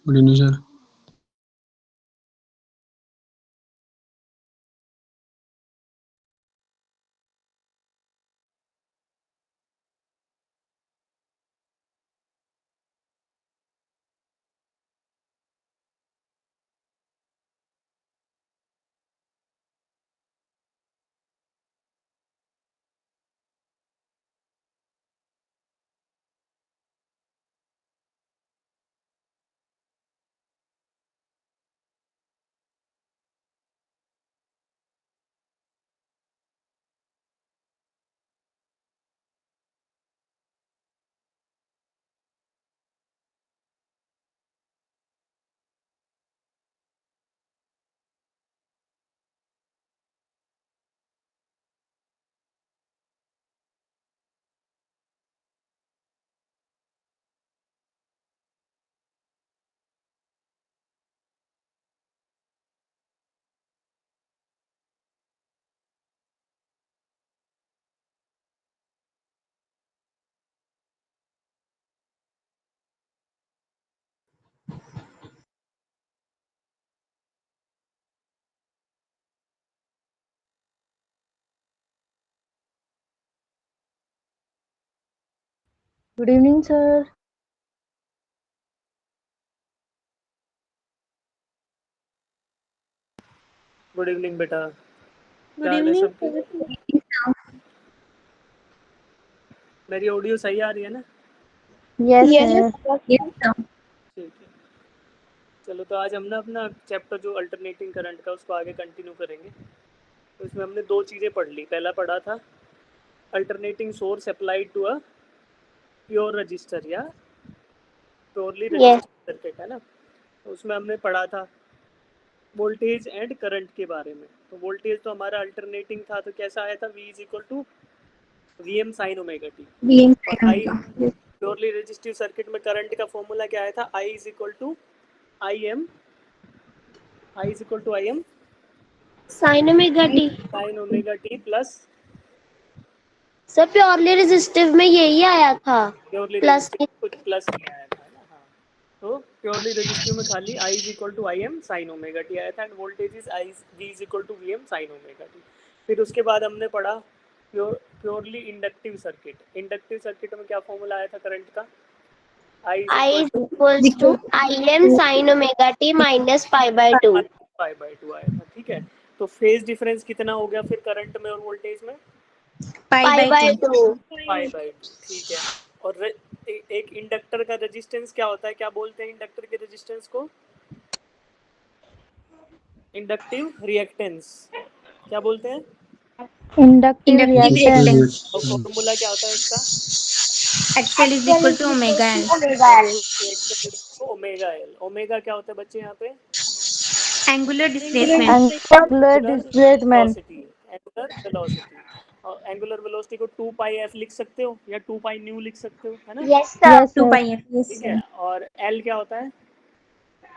Good evening sir. Good evening sir. Good evening बेटा। Good evening सबकी? मेरी audio सही आ रही है ना? Yes yes sir. ठीक है, चलो तो आज हम ना अपना चैप्टर जो अल्टरनेटिंग करंट का उसको आगे कंटिन्यू करेंगे। तो इसमें हमने दो चीज़ें पढ़ ली। पहला पढ़ा था alternating source applied to a pure resistor या प्योरली रजिस्टर सर्किट, है ना। तो उसमें हमने पढ़ा था वोल्टेज एंड करंट के बारे में। तो वोल्टेज तो हमारा अल्टरनेटिंग था, तो कैसा आया था, V is equal to V M sine omega t. और आई प्योरली रेजिस्टिव सर्किट में करंट का फॉर्मूला क्या आया था, I is equal to I M sine omega t. Sine omega t plus sir purely resistive में यही आया था, प्योरली प्लस रेजिस्टिव कुछ प्लस नहीं आया था ना। हाँ, तो प्योरली रेजिस्टिव में खाली I is equal to I M sine omega t आया था and voltage is I V is equal to V M sine omega t. फिर उसके बाद हमने पढ़ा purely inductive circuit. Inductive circuit में क्या फॉर्मूला आया था करंट का, I is I equal is equals to I M sine omega t minus pi by two. Pi by two आया था। ठीक है, तो फेज डिफरेंस कितना हो गया फिर करंट में और वोल्टेज में, पाई by two. Pi by to. ठीक है, और एक इंडक्टर का रेजिस्टेंस क्या होता है, क्या बोलते हैं इंडक्टर के रेजिस्टेंस को, इंडक्टिव रिएक्टेंस। क्या बोलते हैं, इंडक्टिव रिएक्टेंस। और फॉर्मूला क्या होता है उसका, XL is equal to omega L. Omega L. Omega क्या होता है बच्चे यहाँ पे, angular displacement. Angular displacement. Velocity, angular velocity. और एंगुलर वेलोसिटी को 2 पाई एफ लिख सकते हो या 2 पाई न्यू लिख सकते हो, है ना। Yes sir. Yes two sir. Pi F. Yes ठीक है, सर। और एल क्या होता है,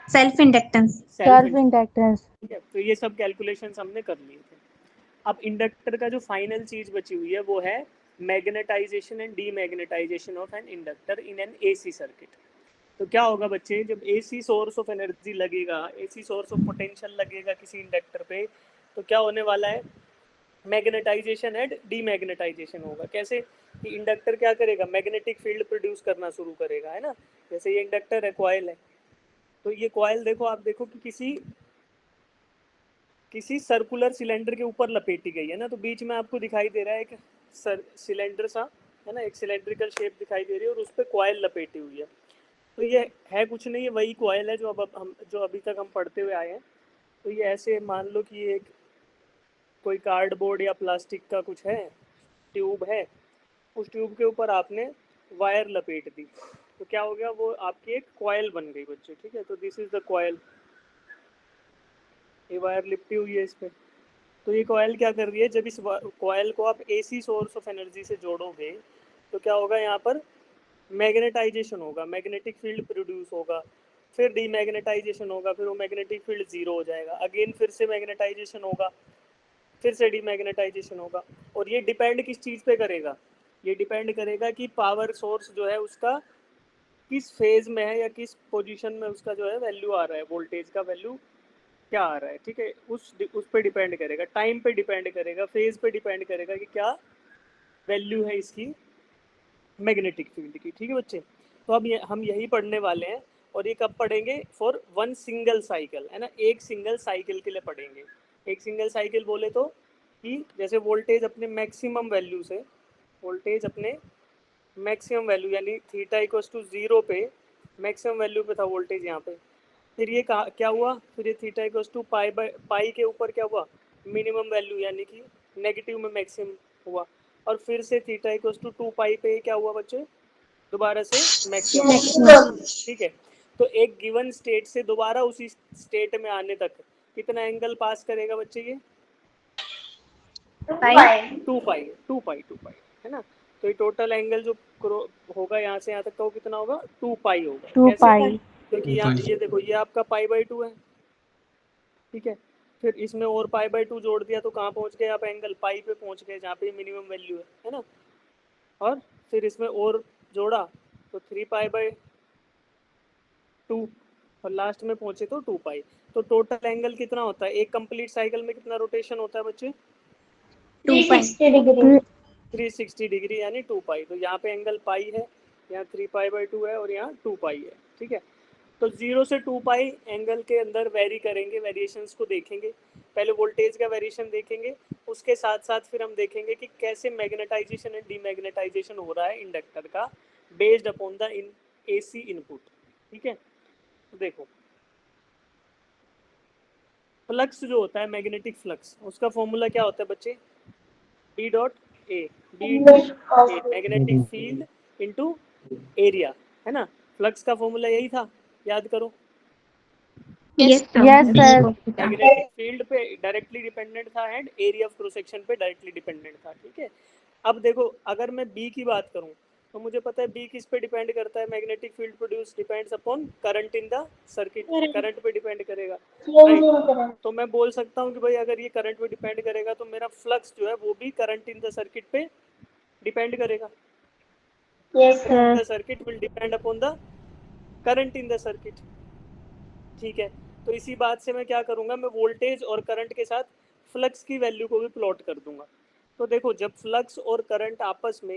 self inductance. Self self inductance. Inductance. ठीक है, तो ये सब कैलकुलेशंस हमने कर लिए थे। अब इंडक्टर का जो फाइनल चीज बची हुई है वो है magnetisation and demagnetisation of an inductor इन एन एसी सर्किट। तो क्या होगा बच्चे, जब एसी सोर्स ऑफ एनर्जी लगेगा, एसी सोर्स ऑफ पोटेंशियल लगेगा किसी इंडक्टर पे, तो क्या होने वाला है, मैग्नेटाइजेशन एंड डीमैग्नेटाइजेशन होगा। कैसे कि इंडक्टर क्या करेगा, मैग्नेटिक फील्ड प्रोड्यूस करना शुरू करेगा, है ना। जैसे ये इंडक्टर है, कॉइल है, तो ये कॉइल देखो, आप देखो कि किसी सर्कुलर सिलेंडर के ऊपर लपेटी गई है ना। तो बीच में आपको दिखाई दे रहा है एक सिलेंडर सा, है ना, एक सिलेंड्रिकल शेप दिखाई दे रही है और उस पर कॉइल लपेटी हुई है। तो ये है कुछ नहीं, ये वही कॉइल है जो अब हम जो अभी तक हम पढ़ते हुए आए हैं। तो ये ऐसे मान लो कि ये एक कोई कार्डबोर्ड या प्लास्टिक का कुछ है, ट्यूब है, उस ट्यूब के ऊपर आपने वायर लपेट दी, तो क्या हो गया, वो आपकी एक कॉइल बन गई बच्चे। ठीक है, तो दिस इज द कॉइल, ये वायर लिपटी हुई है इस पर। तो ये कॉइल क्या कर रही है, जब इस कॉइल को आप एसी सोर्स ऑफ एनर्जी से जोड़ोगे तो क्या होगा, यहाँ पर मैग्नेटाइजेशन होगा, मैग्नेटिक फील्ड प्रोड्यूस होगा, फिर डीमैग्नेटाइजेशन होगा, फिर वो मैग्नेटिक फील्ड जीरो हो जाएगा, अगेन फिर से मैग्नेटाइजेशन होगा, फिर से डीमैग्नेटाइजेशन होगा। और ये डिपेंड किस चीज़ पे करेगा, ये डिपेंड करेगा कि पावर सोर्स जो है उसका किस फेज में है या किस पोजीशन में उसका जो है वैल्यू आ रहा है, वोल्टेज का वैल्यू क्या आ रहा है, ठीक है, उस पे डिपेंड करेगा, टाइम पे डिपेंड करेगा, फेज पे डिपेंड करेगा कि क्या वैल्यू है इसकी मैग्नेटिक फील्ड की, ठीक है बच्चे। तो अब हम यही पढ़ने वाले हैं, और ये कब पढ़ेंगे, फॉर वन सिंगल साइकिल, है ना, एक सिंगल साइकिल के लिए पढ़ेंगे। एक सिंगल साइकिल बोले तो कि जैसे वोल्टेज अपने मैक्सिमम वैल्यू से, वोल्टेज अपने मैक्सिमम वैल्यू यानी थीटा इक्वल्स टू 0 पे मैक्सिमम वैल्यू पे था वोल्टेज यहाँ पे, फिर ये क्या हुआ, फिर ये थीटा इक्वल्स टू पाई के ऊपर क्या हुआ, मिनिमम वैल्यू यानी कि नेगेटिव में मैक्सिमम हुआ, और फिर से थीटा इक्वल्स टू 2 पाई पे क्या हुआ बच्चे, दोबारा से मैक्सिमम, ठीक है। तो एक गिवन स्टेट से दोबारा उसी स्टेट में आने तक कितना एंगल पास करेगा बच्चे, ये 2 पाई है ना। तो ये टोटल एंगल जो होगा यहाँ से यहाँ तक का वो कितना होगा, 2 पाई होगा। 2 कैसे? पाई। क्योंकि यहाँ ये देखो ये आपका पाई/2 है, ठीक है, फिर इसमें और पाई/2 जोड़ दिया तो कहाँ पहुँच गए आप, एंगल पाई पे पहुँच गए जहाँ पे मिनिमम वैल्यू है ना, और फिर इसमें और जोड़ा तो 3 पाई/2 और लास्ट में पहुँचे तो 2 पाई। तो टोटल एंगल कितना होता है एक कंप्लीट साइकिल में, कितना रोटेशन होता है बच्चे, 360 डिग्री यानी 2 पाई। तो यहाँ पे एंगल पाई है, यहाँ 3 पाई/2 है और यहाँ 2 पाई है, ठीक है। तो 0 से 2 पाई एंगल के अंदर वेरी करेंगे, वेरिएशंस को देखेंगे, पहले वोल्टेज का वेरिएशन देखेंगे, उसके साथ साथ फिर हम देखेंगे कि कैसे मैग्नेटाइजेशन एंड डीमैग्नेटाइजेशन हो रहा है इंडक्टर का based upon the AC input, ठीक है। तो देखो फ्लक्स जो होता है मैग्नेटिक फ्लक्स, उसका फॉर्मूला क्या होता है बच्चे, B dot A, B into a magnetic field into area, है ना। फ्लक्स का फॉर्मूला यही था, याद करो। Yes, sir. मैग्नेटिक फील्ड पे डायरेक्टली डिपेंडेंट था and area of cross section पे डायरेक्टली डिपेंडेंट था, ठीक है। अब देखो अगर मैं बी की बात करूं तो मुझे पता है बी किस पे डिपेंड करता है, magnetic field produce depends upon current in the circuit, current पे डिपेंड करेगा, राइट। तो मैं बोल सकता हूं कि भाई अगर ये करंट पे डिपेंड करेगा तो मेरा फ्लक्स जो है वो भी करंट इन द सर्किट पे डिपेंड करेगा। Yes, sir. The circuit will depend upon the current in the circuit, ठीक है। तो इसी बात से मैं क्या करूंगा, मैं वोल्टेज और करंट के साथ फ्लक्स की वैल्यू को भी प्लॉट कर दूंगा। तो देखो जब फ्लक्स और करंट आपस में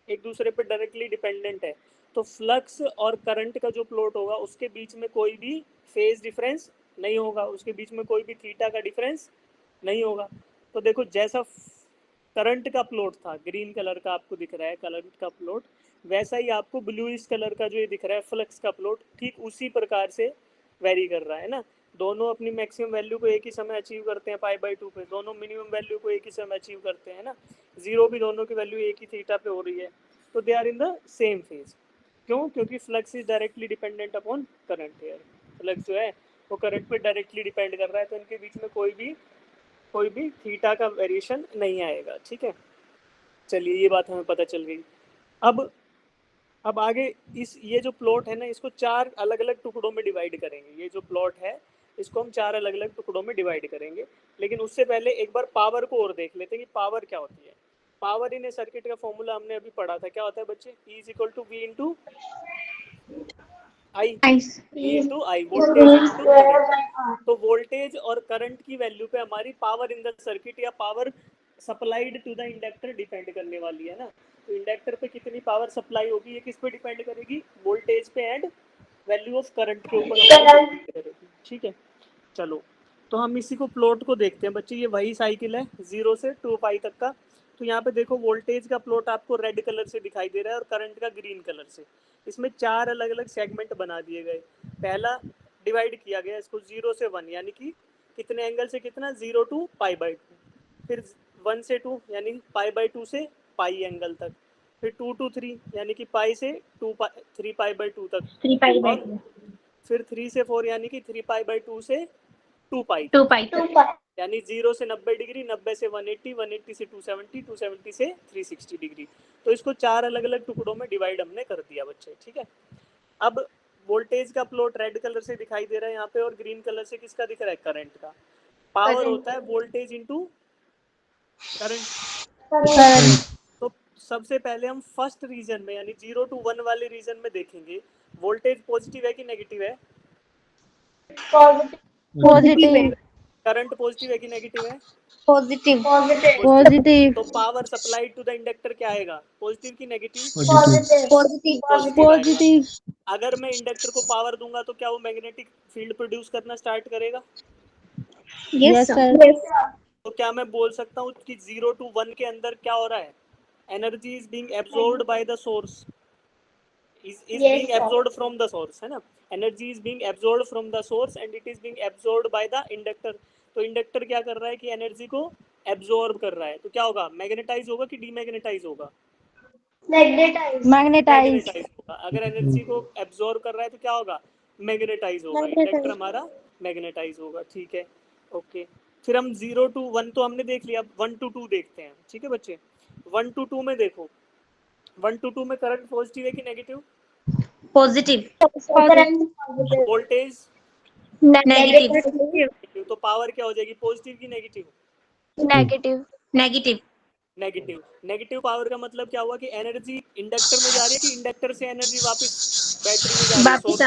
एक दूसरे पर डायरेक्टली डिपेंडेंट है तो फ्लक्स और करंट का जो प्लॉट होगा उसके बीच में कोई भी फेज डिफरेंस नहीं होगा, उसके बीच में कोई भी थीटा का डिफरेंस नहीं होगा। तो देखो जैसा करंट का प्लॉट था ग्रीन कलर का आपको दिख रहा है करंट का प्लॉट, वैसा ही आपको ब्लूइश कलर का जो ये दिख रहा है फ्लक्स का प्लॉट ठीक उसी प्रकार से वेरी कर रहा है ना। दोनों अपनी मैक्सिमम वैल्यू को एक ही समय अचीव करते हैं पाई/2 पे, दोनों मिनिमम वैल्यू को एक ही समय अचीव करते हैं ना, जीरो भी दोनों की वैल्यू एक ही थीटा पे हो रही है, तो दे आर इन द सेम फेज। क्यों? क्योंकि flux is directly dependent upon current here, flux जो है वो करंट पे डायरेक्टली डिपेंड कर रहा है, तो इनके बीच में कोई भी थीटा का वेरिएशन नहीं आएगा, ठीक है। चलिए ये बात हमें पता चल गई। अब आगे ये जो प्लॉट है ना इसको 4 अलग अलग टुकड़ों में डिवाइड करेंगे। ये जो प्लॉट है इसको हम 4 अलग अलग टुकड़ों में डिवाइड करेंगे, लेकिन उससे पहले एक बार पावर को और देख लेते हैं कि पावर क्या होती है। पावर इन ए सर्किट का फॉर्मूला हमने अभी पढ़ा था, क्या होता है बच्चे, E is equal to V into I, E into I, voltage into current. तो वोल्टेज और करंट की वैल्यू पे हमारी पावर इन द सर्किट या power supplied to the inductor depend करने वाली है ना। तो इंडक्टर पे कितनी पावर सप्लाई होगी ये किस पे डिपेंड करेगी, वोल्टेज पे एंड वैल्यू ऑफ करंट के ऊपर डिपेंड करेगी, ठीक है। चलो तो हम इसी को प्लॉट को देखते हैं बच्चे, ये वही साइकिल है 0 से 2 पाई तक का। तो यहाँ पे देखो वोल्टेज का प्लॉट आपको रेड कलर से दिखाई दे रहा है और करंट का ग्रीन कलर से। इसमें 4 अलग अलग सेगमेंट बना दिए गए। पहला डिवाइड किया गया इसको 0 से 1 यानी कि कितने एंगल से कितना, 0 टू पाई/2, फिर 1 से 2 यानी पाई/2 से पाई एंगल तक, फिर 2 टू 3 यानी कि पाई से 3 पाई/2 तक, और फिर 3 से 4 यानी कि 3 पाई/2 से 2 पाई तक, यानी 0 से 90 डिग्री, 90 से 180, 180 से 270, 270 से 360 डिग्री। तो इसको 4 अलग अलग टुकड़ों में डिवाइड हमने कर दिया बच्चे, ठीक है। अब वोल्टेज का प्लॉट रेड कलर से दिखाई दे रहा है यहाँ पे और ग्रीन कलर से किसका दिख रहा है, करंट का। पावर होता है वोल्टेज इंटू करंट। तो सबसे पहले हम फर्स्ट रीजन में यानी 0 to 1 वाले रीजन में देखेंगे वोल्टेज पॉजिटिव है कि नेगेटिव है, पॉजिटिव करंट पॉजिटिव है कि नेगेटिव है, पॉजिटिव पॉजिटिव तो power supplied to the inductor क्या आएगा, पॉजिटिव की नेगेटिव, पॉजिटिव पॉजिटिव आएगा। पॉजिटिव अगर मैं इंडक्टर को पावर दूंगा तो क्या वो मैग्नेटिक फील्ड प्रोड्यूस करना स्टार्ट करेगा, यस सर तो क्या मैं बोल सकता हूँ कि 0 to 1 के अंदर क्या हो रहा है, energy is being absorbed bye the source, is being absorbed from the source, है ना, energy is being absorbed from the source and it is being absorbed by the inductor. तो इंडक्टर क्या कर रहा है कि एनर्जी को एब्जॉर्ब कर रहा है, तो क्या होगा, मैग्नेटाइज होगा कि डीमैग्नेटाइज होगा, मैग्नेटाइज मैग्नेटाइज होगा। अगर एनर्जी को एब्जॉर्ब कर रहा है तो क्या होगा, मैग्नेटाइज होगा, इंडक्टर हमारा मैग्नेटाइज होगा। ठीक है, ओके। फिर हम 0 to 1 तो हमने देख लिया, 1 to 2 देखते हैं। ठीक है बच्चे, 1 to 2 में देखो, 1 to 2 में करंट पॉजिटिव है कि नेगेटिव, पॉजिटिव वोल्टेज नेगेटिव तो पावर क्या हो जाएगी, पॉजिटिव की negative, negative negative. Negative power का मतलब क्या हुआ कि एनर्जी इंडक्टर में जा रही है कि इंडक्टर से एनर्जी वापस बैटरी में जा रही है, सोर्स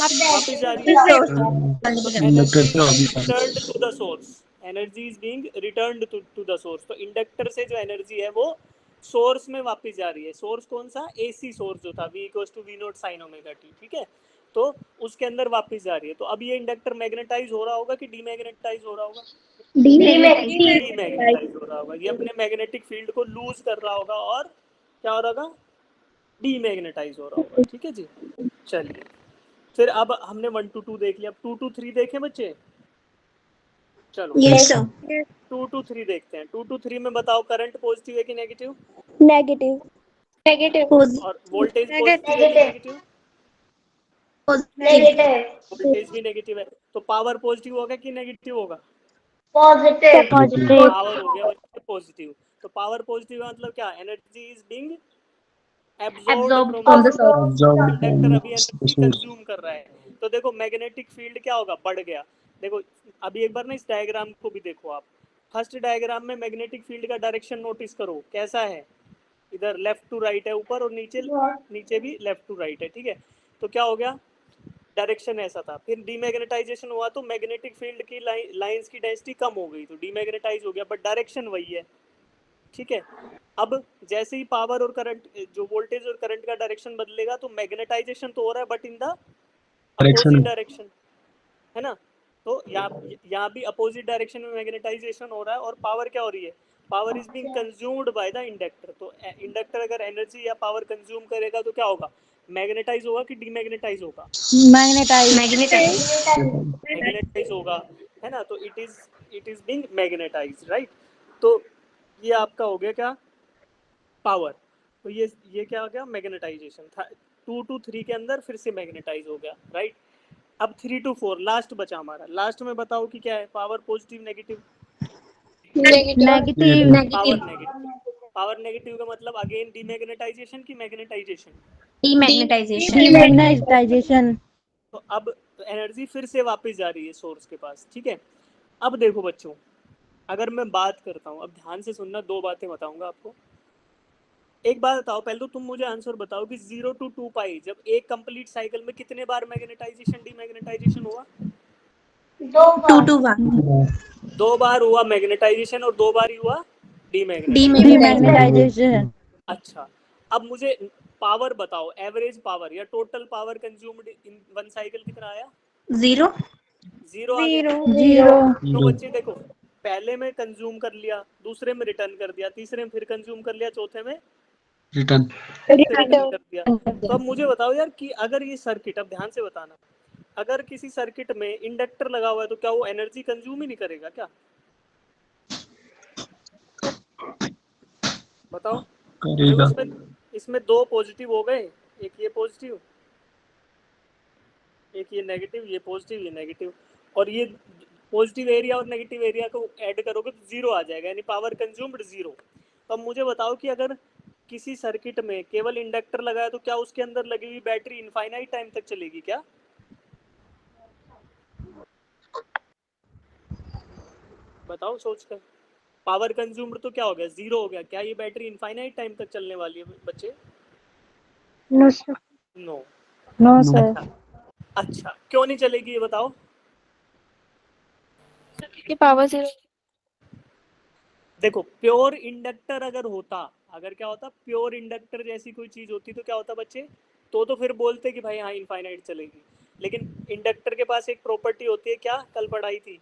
से वापस जा रही है, तो energy returned to the source, energy is being returned to the source. तो इंडक्टर से जो एनर्जी है वो सोर्स में वापस जा रही है। सोर्स कौन सा, एसी सोर्स जो था, V equals to V naught sine omega t, ठीक है, तो उसके अंदर वापस जा रही है। तो अब ये इंडक्टर मैग्नेटाइज हो रहा होगा कि डीमैग्नेटाइज हो रहा होगा, डीमैग्नेटाइज हो रहा होगा, ये अपने मैग्नेटिक फील्ड को लूज कर रहा होगा और क्या हो रहा होगा, डीमैग्नेटाइज हो रहा होगा। ठीक है जी, चलिए फिर अब हमने 1 to 2 देख लिया, अब 2 to 3 देखें बच्चे, चलो यस सर 2 to 3 देखते हैं। 2 to 3 में बताओ करंट पॉजिटिव है कि नेगेटिव, और वोल्टेज पॉजिटिव है कि नेगेटिव, वोल्टेज भी नेगेटिव है, तो पावर पॉजिटिव होगा कि नेगेटिव होगा, पॉजिटिव पावर हो गया बच्चे पॉजिटिव। तो पावर पॉजिटिव का मतलब क्या, energy is being absorbed from the source, inductor अभी एनर्जी कंज्यूम कर रहा है। तो देखो मैग्नेटिक फील्ड क्या होगा, बढ़ गया। देखो अभी एक बार ना इस डायग्राम को भी देखो आप, फर्स्ट डायग्राम में मैग्नेटिक फील्ड का डायरेक्शन नोटिस करो कैसा है, इधर लेफ्ट टू राइट है ऊपर, और नीचे नीचे भी लेफ्ट टू राइट है। ठीक है, तो क्या हो गया, डायरेक्शन ऐसा था। फिर डीमैग्नेटाइजेशन हुआ तो मैग्नेटिक फील्ड की लाइंस की डेंसिटी कम हो गई, तो डीमैग्नेटाइज हो गया, बट डायरेक्शन वही है। ठीक है, अब जैसे ही पावर और करंट, जो वोल्टेज और करंट का डायरेक्शन बदलेगा तो मैग्नेटाइजेशन तो हो रहा है but in the opposite direction, है ना। तो यहाँ भी अपोजिट डायरेक्शन में मैग्नेटाइजेशन हो रहा है, और पावर क्या हो रही है, power is being consumed by the inductor. तो इंडक्टर अगर एनर्जी या पावर कंज्यूम करेगा तो क्या होगा, मैग्नेटाइज होगा कि डीमैग्नेटाइज होगा, मैग्नेटाइज होगा, है ना। तो it is being magnetise, right. तो ये आपका हो गया क्या, पावर। तो ये क्या हो गया, मैग्नेटाइजेशन था। 2 to 3 के अंदर फिर से मैग्नेटाइज हो गया, राइट। अब 3 to 4 लास्ट बचा हमारा, लास्ट में बताओ कि क्या है, power positive negative, negative power negative. Power negative का मतलब अगेन डीमैग्नेटाइजेशन की मैग्नेटाइजेशन, मैग्नेटाइजेशन तो अब एनर्जी फिर से वापस जा रही है सोर्स के पास। ठीक है, अब देखो बच्चों, अगर मैं बात करता हूँ, अब ध्यान से सुनना, दो बातें बताऊंगा आपको। एक बात बताओ, पहले तो तुम मुझे आंसर बताओ कि 0 to 2 पाई जब एक कंप्लीट साइकिल में कितने बार मैग्नेटाइजेशन डीमैग्नेटाइजेशन हुआ, 2 बार हुआ मैग्नेटाइजेशन, और 2 बार ही हुआ डीमैग्नेटाइजेशन। डीमैग्नेटाइजेशन अच्छा, अब मुझे पावर बताओ, एवरेज पावर या total power consumed in one cycle कितना आया, जीरो जीरो आ गया। जीरो तो बच्चे देखो, पहले में कंज्यूम कर लिया, दूसरे में रिटर्न कर दिया, तीसरे में फिर कंज्यूम कर लिया, चौथे में रिटर्न कर दिया। तो अब मुझे बताओ यार कि अगर ये सर्किट, अब ध्यान से बताना, अगर किसी सर्किट में इंडक्टर लगा हुआ है तो क्या वो एनर्जी कंज्यूम ही नहीं करेगा क्या, बताओ। करेगा। इसमें 2 पॉजिटिव हो गए, एक ये पॉजिटिव, एक ये नेगेटिव, ये पॉजिटिव ये नेगेटिव, और ये पॉजिटिव एरिया और नेगेटिव एरिया को ऐड करोगे तो 0 आ जाएगा, यानी पावर कंज्यूम्ड 0। तो अब मुझे बताओ कि अगर किसी सर्किट में केवल इंडक्टर लगा है तो क्या उसके अंदर लगी हुई बैटरी इनफाइनाइट टाइम तक चलेगी क्या, बताओ सोच कर। पावर कंज्यूम्ड तो क्या हो गया, 0 हो गया। क्या ये बैटरी इनफाइनाइट टाइम तक चलने वाली है बच्चे? No sir. No. No sir. अच्छा क्यों नहीं चलेगी ये बताओ? की पावर 0। देखो प्योर इंडक्टर अगर होता, अगर क्या होता, प्योर इंडक्टर जैसी कोई चीज होती तो क्या होता बच्चे? तो फिर बोलते कि भाई हाँ इनफाइनाइट चलेगी। लेकिन इंडक्टर के पास एक प्रॉपर्टी होती है, क्या कल पढ़ाई थी,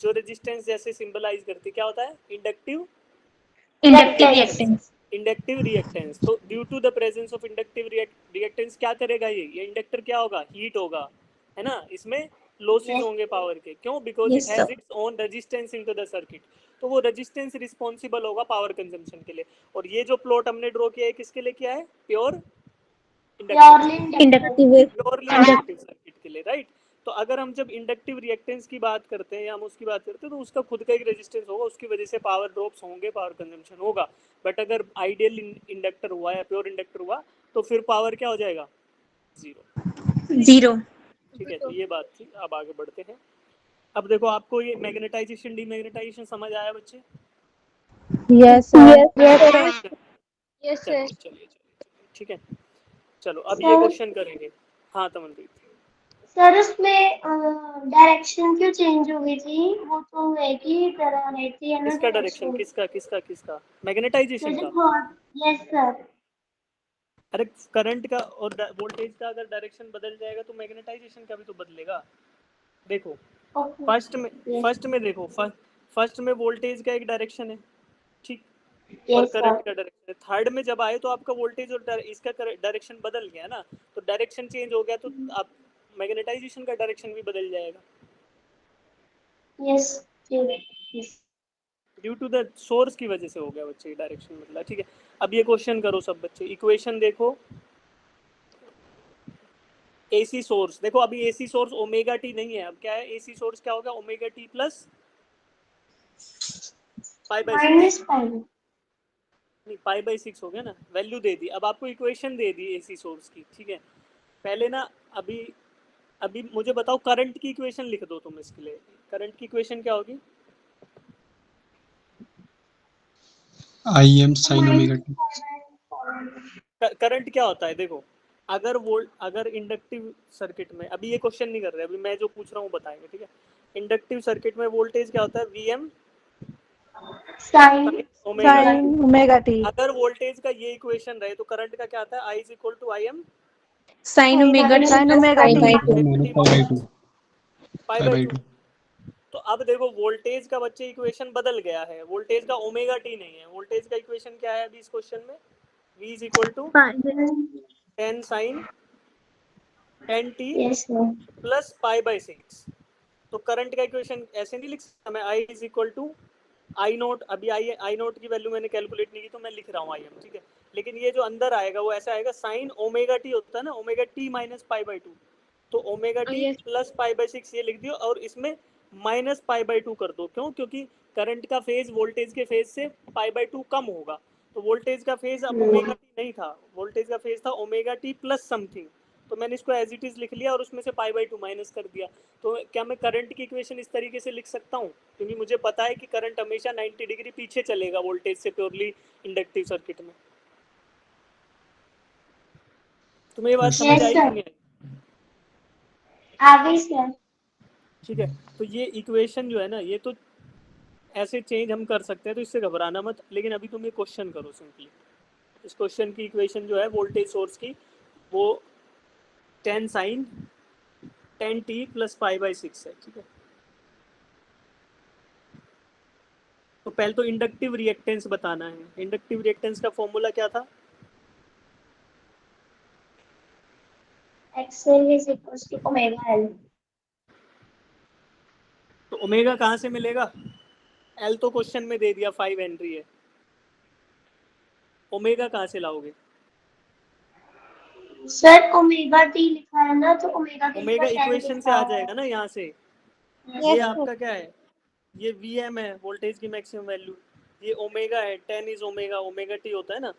जो रेजिस्टेंस जैसे सिंबलाइज करती है, क्या होता है? Inductive inductive reactance. Inductive reactance. तो due to the presence of inductive reactance क्या करेगा ये इंडक्टर क्या होगा? हीट होगा, है ना? इसमें लॉसेस होंगे पावर के। क्यों? Because it Yes, has sir. Its own resistance into the circuit. तो वो रेजिस्टेंस रिस्पॉन्सिबल होगा पावर कंजम्पशन के लिए। और ये जो प्लॉट हमने ड्रॉ किया है किसके लिए किया है? Pure inductive. Purely inductive circuit के लिए, राइट? तो अगर हम जब इंडक्टिव रिएक्टेंस की बात करते हैं या हम उसकी बात करते हैं तो उसका खुद का एक रेजिस्टेंस होगा, उसकी वजह से पावर ड्रॉप्स होंगे, पावर कंजम्पशन होगा। बट अगर आइडियल इंडक्टर हुआ या प्योर इंडक्टर हुआ तो फिर पावर क्या हो जाएगा? 0। 0. ठीक है, तो ये बात थी। अब आगे बढ़ते हैं। अब देखो आपको ये मैग्नेटाइजेशन डीमैग्नेटाइजेशन समझ आया बच्चे? Yes sir. यस चलिए सर। चलिए, ठीक है। चलो अब ये सर। क्वेश्चन करेंगे। हाँ तमनप्रीत। सर उसमें डायरेक्शन क्यों चेंज हो गई थी? वो तो एक ही तरह रहती है ना किसका डायरेक्शन? किसका मैग्नेटाइजेशन का? Yes sir. अरे करंट का और वोल्टेज का अगर डायरेक्शन बदल जाएगा तो मैग्नेटाइजेशन का भी तो बदलेगा। देखो ओके। फर्स्ट में देखो, फर्स्ट में वोल्टेज का एक डायरेक्शन है, ठीक, और यस करंट सर। का डायरेक्शन है। थर्ड में जब आए तो आपका वोल्टेज और इसका डायरेक्शन बदल गया ना, तो डायरेक्शन चेंज हो गया तो आप मैग्नेटाइजेशन का डायरेक्शन भी बदल जाएगा yes yes. Due to the source की वजह से हो गया बच्चे, डायरेक्शन बदला। ठीक है, अब ये क्वेश्चन करो सब बच्चे। इक्वेशन देखो, एसी सोर्स देखो। अभी एसी सोर्स ओमेगा टी नहीं है, अब क्या है? एसी सोर्स क्या होगा? Omega t plus pi by 6। Minus pi. नहीं, पाई बाई 6 हो गया ना, वैल्यू दे दी। अब आपको इक्वेशन दे दी एसी सोर्स की, ठीक है। पहले ना अभी अभी मुझे बताओ करंट की इक्वेशन लिख दो तुम इसके लिए। करंट की इक्वेशन क्या होगी? आई M sine omega T. Current क्या होता है? देखो अगर इंडक्टिव सर्किट में, अभी ये क्वेश्चन नहीं कर रहे, अभी मैं जो पूछ रहा हूँ बताएंगे, ठीक है। इंडक्टिव सर्किट में वोल्टेज क्या होता है? V M sine omega t. Sine omega t. अगर वोल्टेज का ये इक्वेशन रहे तो करंट का क्या आता है? I is equal to I M Sin omega t sine plus omega pi t. by 2. Minus pi by 2। Pi pi by by 2। 2। तो अब देखो वोल्टेज का बच्चे इक्वेशन बदल गया है, वोल्टेज का ओमेगा टी नहीं है। वोल्टेज का इक्वेशन क्या है अभी इस क्वेश्चन में? v is equal to 10 sine 10 t yes sir. Plus pi by 6। तो करंट का इक्वेशन ऐसे नहीं लिख सकता मैं, I is equal to I naught. अभी आई नोट की वैल्यू मैंने कैलकुलेट नहीं की तो मैं लिख रहा हूँ आई एम, ठीक है। लेकिन ये जो अंदर आएगा वो ऐसा आएगा, साइन ओमेगा टी होता है ना, omega t minus pi by 2। तो omega T Yes. Plus pi by 6 ये लिख दियो, और इसमें माइनस पाई बाई 2 कर दो। क्यों? क्योंकि करंट का फेज वोल्टेज के फेज से पाई बाई 2 कम होगा। तो वोल्टेज का फेज अब ओमेगा टी नहीं था, वोल्टेज का फेज था ओमेगा टी प्लस समथिंग। तो मैंने इसको एज इट इज लिख लिया और उसमें से पाई बाई 2 माइनस कर दिया। तो क्या मैं करंट की इक्वेशन इस तरीके से लिख सकता हूँ? क्योंकि मुझे पता है कि करंट हमेशा 90 डिग्री पीछे चलेगा वोल्टेज से प्योरली इंडक्टिव सर्किट में। तुम्हें ये बात समझ Yes, आई sir. कि नहीं आई? आ गई सर। ठीक है, तो ये इक्वेशन जो है ना, ये तो ऐसे चेंज हम कर सकते हैं, तो इससे घबराना मत। लेकिन अभी तुम ये क्वेश्चन करो सिंपली। इस क्वेश्चन की इक्वेशन जो है वोल्टेज सोर्स की, वो 10 sine 10 t plus pi by 6 है, ठीक है। तो पहले तो इंडक्टिव रिएक्टेंस बताना है। इंडक्टिव रिएक्टेंस का फॉर्मूला क्या था? XL is equals to omega L. तो ओमेगा कहाँ से मिलेगा? एल तो क्वेश्चन में दे दिया 5 हेनरी है, ओमेगा कहाँ से लाओगे? सर ओमेगा टी लिखा है ना, तो ओमेगा टी ओमेगा का 10 इक्वेशन से लिखा आ है। जाएगा ना यहाँ से। ये आपका क्या है? ये वी एम है, वोल्टेज की मैक्सिमम वैल्यू। ये ओमेगा है, 10 इज ओमेगा, ओमेगा टी होता है ना,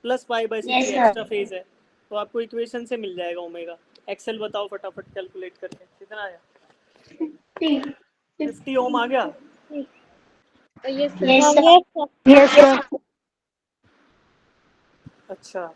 प्लस पाई बाई 6 Yes, ये sir. एक्स्ट्रा फेज है। तो आपको इक्वेशन से मिल जाएगा ओमेगा। एक्सेल बताओ फटाफट कैलकुलेट करके, कितना आया? 50. 50 ओम आ गया। Yes, sir. Yes, sir. Yes, sir. अच्छा,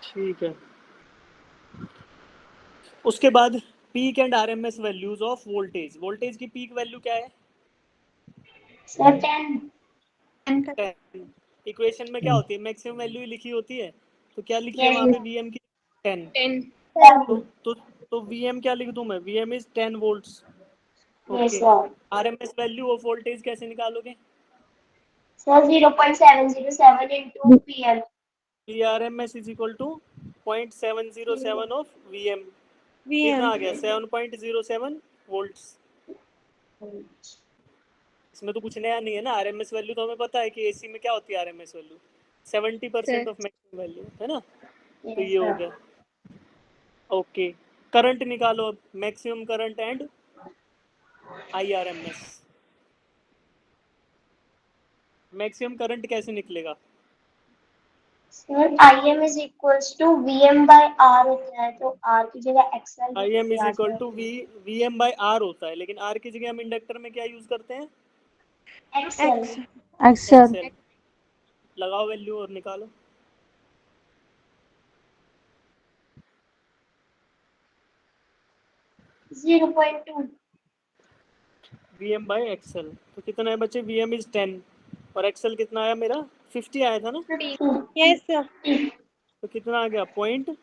ठीक है। उसके बाद peak and RMS values of voltage. Voltage की पीक वैल्यू क्या है? Sir, 10. 10। इक्वेशन में क्या होती है? मैक्सिमम वैल्यू ही लिखी होती है, तो क्या लिखी है Yes, वहाँ पे? sir. वीएम की 10। 10. तो तो तो वीएम क्या लिख दूं मैं? VM is 10 volts. Yes, okay. sir. RMS value of voltage कैसे निकालोगे? Sir, 0.707 into PM. RMS is equal to 0.707 of VM. कितना आ गया? 7.07 वोल्ट्स। इसमें तो कुछ नया नहीं है ना। आरएमएस वैल्यू तो हमें पता है कि एसी में क्या होती है RMS value? 70% of maximum value, है ना? तो Yes, ये हो sir. गया। ओके, करंट निकालो अब, maximum current and IRMS. Maximum current कैसे निकलेगा? Sir, IM is equals to VM by R होता है, तो R की जगह XL आई एम इज लिखा इक्वल जाए। To V M by R होता है, लेकिन आर की जगह हम इंडक्टर में क्या यूज करते हैं? XL. Excel. एक्सेल। लगाओ वैल्यू और निकालो। 0.2. वी एम बाई एक्सेल, तो कितना है बच्चे? वी एम इज 10 और एक्सेल कितना आया मेरा? 50 आया था ना? 50. Yes, sir. तो कितना आ गया? 0.2.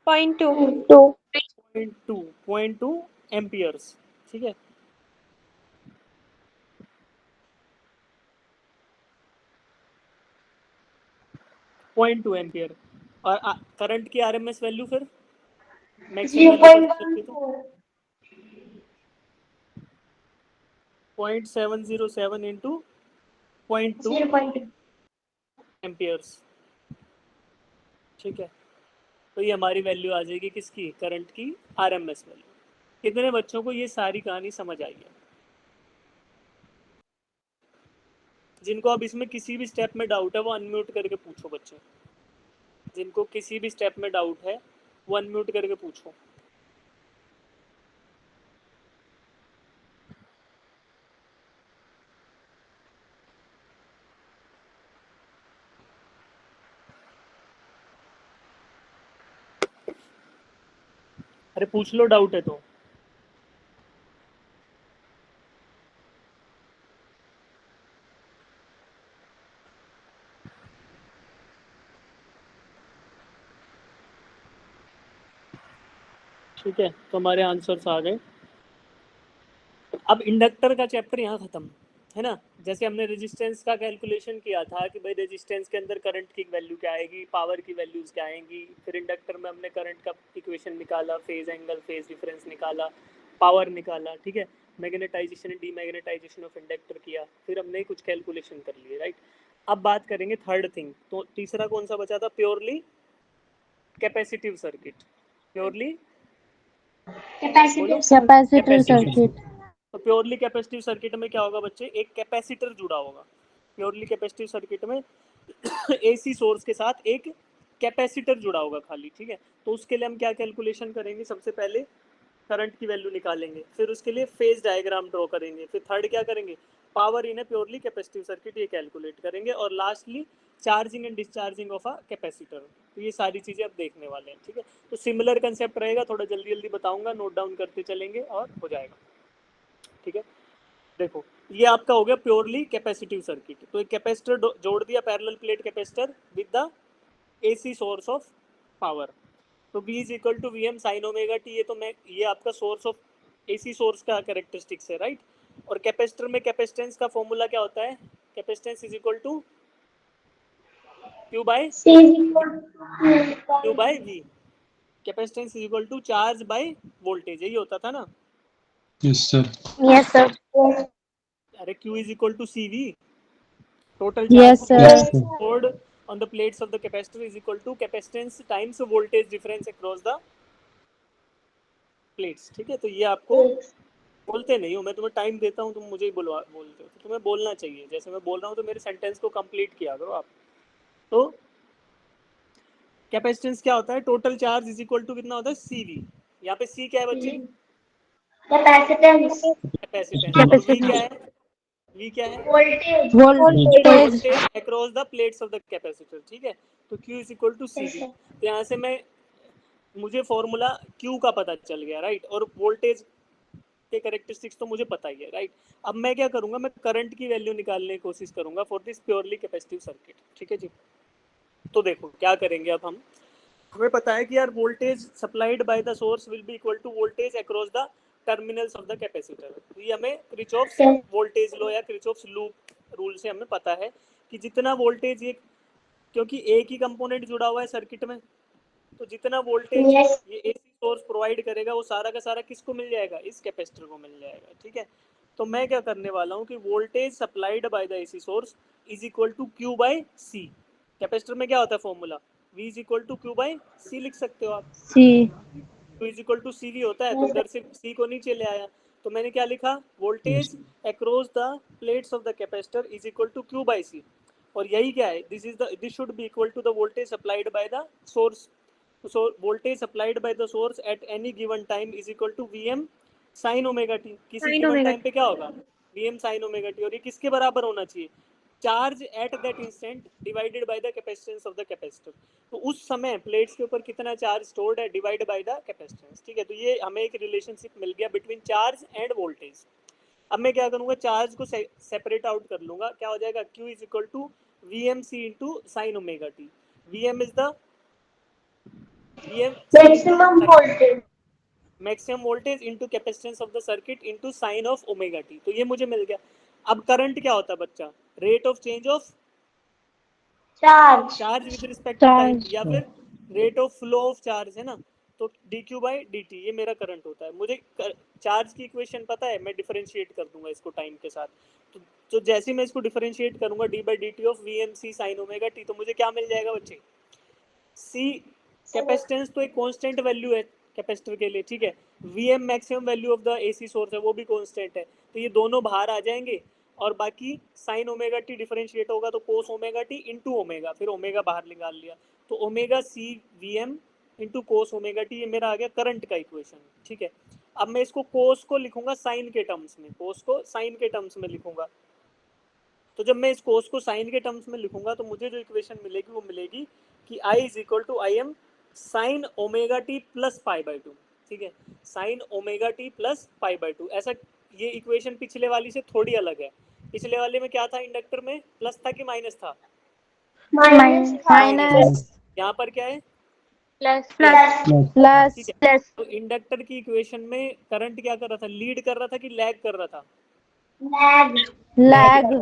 0.2 एम्पियर्स। ठीक है। Point two ampere. और करंट की आरएमएस वैल्यू फिर मैक्सिमम वैल्यू पता चलती तो 0.14. 0.707 इंटू 0.2 0.2. एम्पियर्स। ठीक है। तो ये हमारी वैल्यू आ जाएगी किसकी? करंट की आरएमएस वैल्यू। कितने बच्चों को ये सारी कहानी समझ आई है? जिनको अब इसमें किसी भी स्टेप में डाउट है वो अनम्यूट करके पूछो बच्चे। जिनको किसी भी स्टेप में डाउट है वो अनम्यूट करके पूछो। अरे पूछ लो, डाउट है तो। ठीक है, तो हमारे आंसर्स आ गए। अब इंडक्टर का चैप्टर यहाँ खत्म, है ना? जैसे हमने रेजिस्टेंस का कैलकुलेशन किया था कि भाई रेजिस्टेंस के अंदर करंट की वैल्यू क्या आएगी, पावर की वैल्यूज क्या आएंगी। फिर इंडक्टर में हमने करंट का इक्वेशन निकाला, फेज एंगल, फेज डिफरेंस निकाला, पावर निकाला। ठीक है। Magnetisation and demagnetisation of inductor किया, फिर हमने कुछ कैलकुलेशन कर लिए, राइट? अब बात करेंगे थर्ड थिंग। तो तीसरा कौन सा बचा था? Purely capacitive circuit. प्योरली बोलो। Capacitive. Capacitive circuit. तो प्योरली कैपेसिटिव सर्किट में क्या होगा बच्चे? एक कैपेसिटर जुड़ा होगा। प्योरली कैपेसिटिव सर्किट में एसी सोर्स के साथ एक कैपेसिटर जुड़ा होगा खाली। ठीक है। तो उसके लिए हम क्या कैलकुलेशन करेंगे? सबसे पहले करंट की वैल्यू निकालेंगे, फिर उसके लिए फेज डायग्राम ड्रॉ करेंगे, फिर थर्ड क्या करेंगे? पावर इन ए प्योरली कैपेसिटिव सर्किट, ये कैलकुलेट करेंगे, और lastly charging and discharging of a capacitor. तो ये सारी चीज़ें अब देखने वाले हैं। ठीक है। तो सिमिलर कंसेप्ट रहेगा, थोड़ा जल्दी जल्दी बताऊंगा, नोट डाउन करते चलेंगे और हो जाएगा। ठीक है। देखो, ये आपका हो गया प्योरली कैपेसिटिव सर्किट। तो एक कैपेसिटर जोड़ दिया, parallel plate capacitor with the AC source of power. तो V is equal to V M sine omega t. ये तो मैं, ये आपका सोर्स ऑफ एसी सोर्स का कैरेक्टरिस्टिक्स है, राइट? और कैपेसिटर में कैपेसिटेंस का फॉर्मूला क्या होता है? Capacitance is equal to Q by C is equal to V. Capacitance is equal to charge by voltage, यही होता था ना? Yes, sir. Yes, sir. Yes. अरे Q is equal to C V, total charge Yes, sir. Yes, sir. stored on the plates of the capacitor is equal to capacitance times voltage difference across the plates। ठीक है। तो ये आपको बोलते नहीं हो, मैं तुम्हें टाइम देता हूँ, तुम मुझे ही बोलते हो, तो तुम्हें बोलना चाहिए, जैसे मैं बोल रहा हूँ तो मेरे सेंटेंस को कंप्लीट किया करो आप। तो कैपेसिटेंस क्या होता है, total charge is equal to कितना होता है, CV। यहाँ पे C क्या है बच्चे, कैपेसिटेंस, कैपेसिटेंस, और V क्या है, V क्या है, voltage. Voltage. Voltage across the plates of the capacitor, ठीक है। तो Q is equal to CV। तो यहाँ से मुझे फॉर्मूला Q का पता चल गया, राइट, और वोल्टेज के कैरेक्टरिस्टिक्स तो मुझे पता ही है, राइट। अब मैं क्या करूंगा, मैं करंट की वैल्यू निकालने की कोशिश करूंगा for this purely capacitive circuit, ठीक है जी। तो देखो क्या करेंगे अब हम, हमें पता है कि यार voltage supplied by the source will be equal to voltage across the terminals of the capacitor. तो ये हमें किरचॉफ्स वोल्टेज लॉ या किरचॉफ्स लूप रूल से हमें पता है कि जितना वोल्टेज ये, क्योंकि एक ही कंपोनेंट जुड़ा हुआ है सर्किट में, तो जितना वोल्टेज ये एसी सोर्स प्रोवाइड करेगा वो सारा का सारा किसको मिल जाएगा, इस कैपेसिटर को मिल जाएगा, ठीक है। तो मैं क्या करने वाला हूँ कि voltage supplied by the AC source is equal to Q by C। Capacitor में क्या होता है formula, V is equal to Q by C लिख सकते हो आप, C. Q is equal to CV होता है, तो इधर से C को नीचे ले आया, तो मैंने क्या लिखा, voltage across the plates of the capacitor is equal to Q by C। और यही क्या है, this should be equal to the voltage supplied by the source. So voltage supplied by the source at any given time is equal to Vm sin omega t। किसी Sin given omega time पे क्या होगा, Vm sin omega t, और ये किसके बराबर होना चाहिए, charge at that instant divided by the capacitance of the capacitor. तो उस समय प्लेट्स के ऊपर कितना चार्ज स्टोर्ड है डिवाइड बाय द कैपेसिटेंस, ठीक है। तो ये हमें एक रिलेशनशिप मिल गया बिटवीन चार्ज एंड वोल्टेज। अब मैं क्या करूंगा, चार्ज को सेपरेट आउट कर लूंगा, क्या हो जाएगा, Q is equal to VmC into sine omega t. Vm is the maximum voltage, maximum voltage into capacitance of the circuit into sine of omega T. तो ये मुझे मिल गया। अब करंट क्या होता है बच्चा, rate of change of charge with respect to time, charge. या फिर rate of flow of charge, है ना। तो dq बाई dt ये मेरा करंट होता है। मुझे चार्ज की इक्वेशन पता है, मैं डिफरेंशिएट कर दूंगा इसको टाइम के साथ। तो जैसे मैं इसको डिफरेंशिएट करूंगा d by dt of VmC sign omega T, तो मुझे क्या मिल जाएगा बच्चे, C कैपेसिटेंस तो एक कांस्टेंट वैल्यू है कैपेसिटर के लिए, ठीक है। Vm maximum value of the AC source है, वो भी कांस्टेंट है, तो ये दोनों बाहर आ जाएंगे, और बाकी साइन ओमेगा टी डिफरेंशिएट होगा तो कोस ओमेगा टी इंटू ओमेगा, फिर ओमेगा बाहर निकाल लिया, तो omega C Vm into cos omega t, ये मेरा आ गया करंट का इक्वेशन, ठीक है। अब मैं इसको कोस को लिखूंगा साइन के टर्म्स में, कोस को साइन के टर्म्स में लिखूंगा। तो जब मैं इस कोस को साइन के टर्म्स में लिखूंगा तो मुझे जो इक्वेशन मिलेगी वो मिलेगी कि I is equal to I M sine omega t plus pi by two, ठीक है, sine omega t plus pi by two. ऐसा ये इक्वेशन पिछले वाली से थोड़ी अलग है। पिछले वाले में क्या था, इंडक्टर में प्लस था कि माइनस था, माइनस यहाँ पर क्या है, प्लस प्लस। ठीक है। तो इंडक्टर की इक्वेशन में करंट क्या कर रहा था, लीड कर रहा था कि लैग कर रहा था, लैग।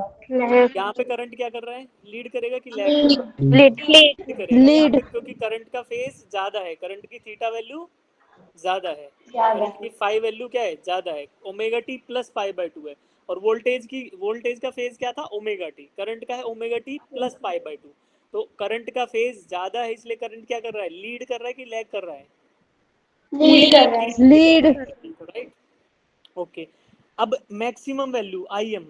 यहाँ पे करंट क्या कर रहा है, लीड करेगा कि लैग लीड। करेगा, यहाँ लीड। पे क्योंकि करंट का फेज ज्यादा है, करंट की थीटा वैल्यू ज्यादा है, करंट की फाई वैल्यू क्या है, ज्यादा है, omega t plus pi by to है। और वोल्टेज का फेज क्या था, ओमेगा टी, करंट का है omega t plus pi by to. तो करंट का फेज ज्यादा है, इसलिए करंट क्या कर रहा है, लीड कर रहा है कि लैग कर रहा है, लीड। Right, okay. अब maximum value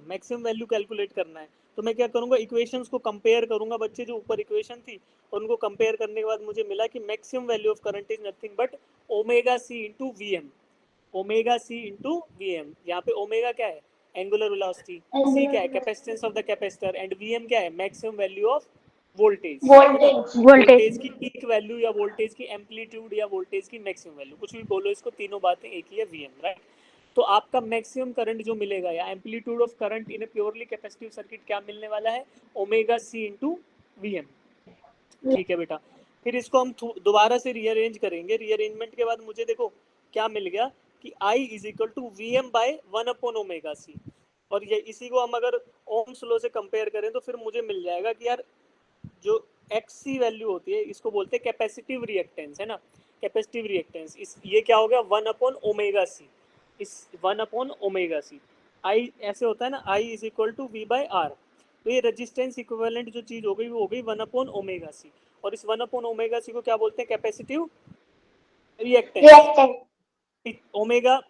maximum value calculate करना है, तो मैं क्या करूंगा, इक्वेशंस को कंपेयर करूंगा बच्चे, जो ऊपर इक्वेशन थी उनको कंपेयर करने के बाद मुझे मिला कि maximum value of current is nothing but omega C into V M, omega C into V M. यहाँ पे ओमेगा क्या है, एंगुलर वेलोसिटी, सी क्या है, capacitance of the capacitor, and V M क्या है, maximum value of voltage, voltage की peak value या वोल्टेज की एम्पलीट्यूड या वोल्टेज की मैक्सिमम वैल्यू, कुछ भी बोलो इसको, तीनों बातें एक ही है, वी एम, राइट। तो आपका मैक्सिमम करंट जो मिलेगा या एम्पलीट्यूड ऑफ करंट इन ए प्योरली कैपेसिटिव सर्किट क्या मिलने वाला है, omega C into V M, ठीक है बेटा। फिर इसको हम दोबारा से रीअरेंज करेंगे, रीअरेंजमेंट के बाद मुझे देखो क्या मिल गया कि I is equal to V M by one upon omega C. और ये इसी को हम अगर ओम्स लॉ से कंपेयर करें तो फिर मुझे मिल जाएगा कि यार जो XC वैल्यू होती है इसको बोलते हैं कैपेसिटिव रिएक्टेंस, है ना, कैपेसिटिव रिएक्टेंस। इस ये क्या हो गया, वन अपॉन ओमेगा सी, इस one upon omega C. I ऐसे होता है ना, I is equal to V by R. तो ये रेजिस्टेंस इक्विवेलेंट जो चीज हो गई वो हो गई वन अपॉन ओमेगा सी, और इस वन अपॉन ओमेगा सी को क्या बोलते हैं, capacitive reactance. Omega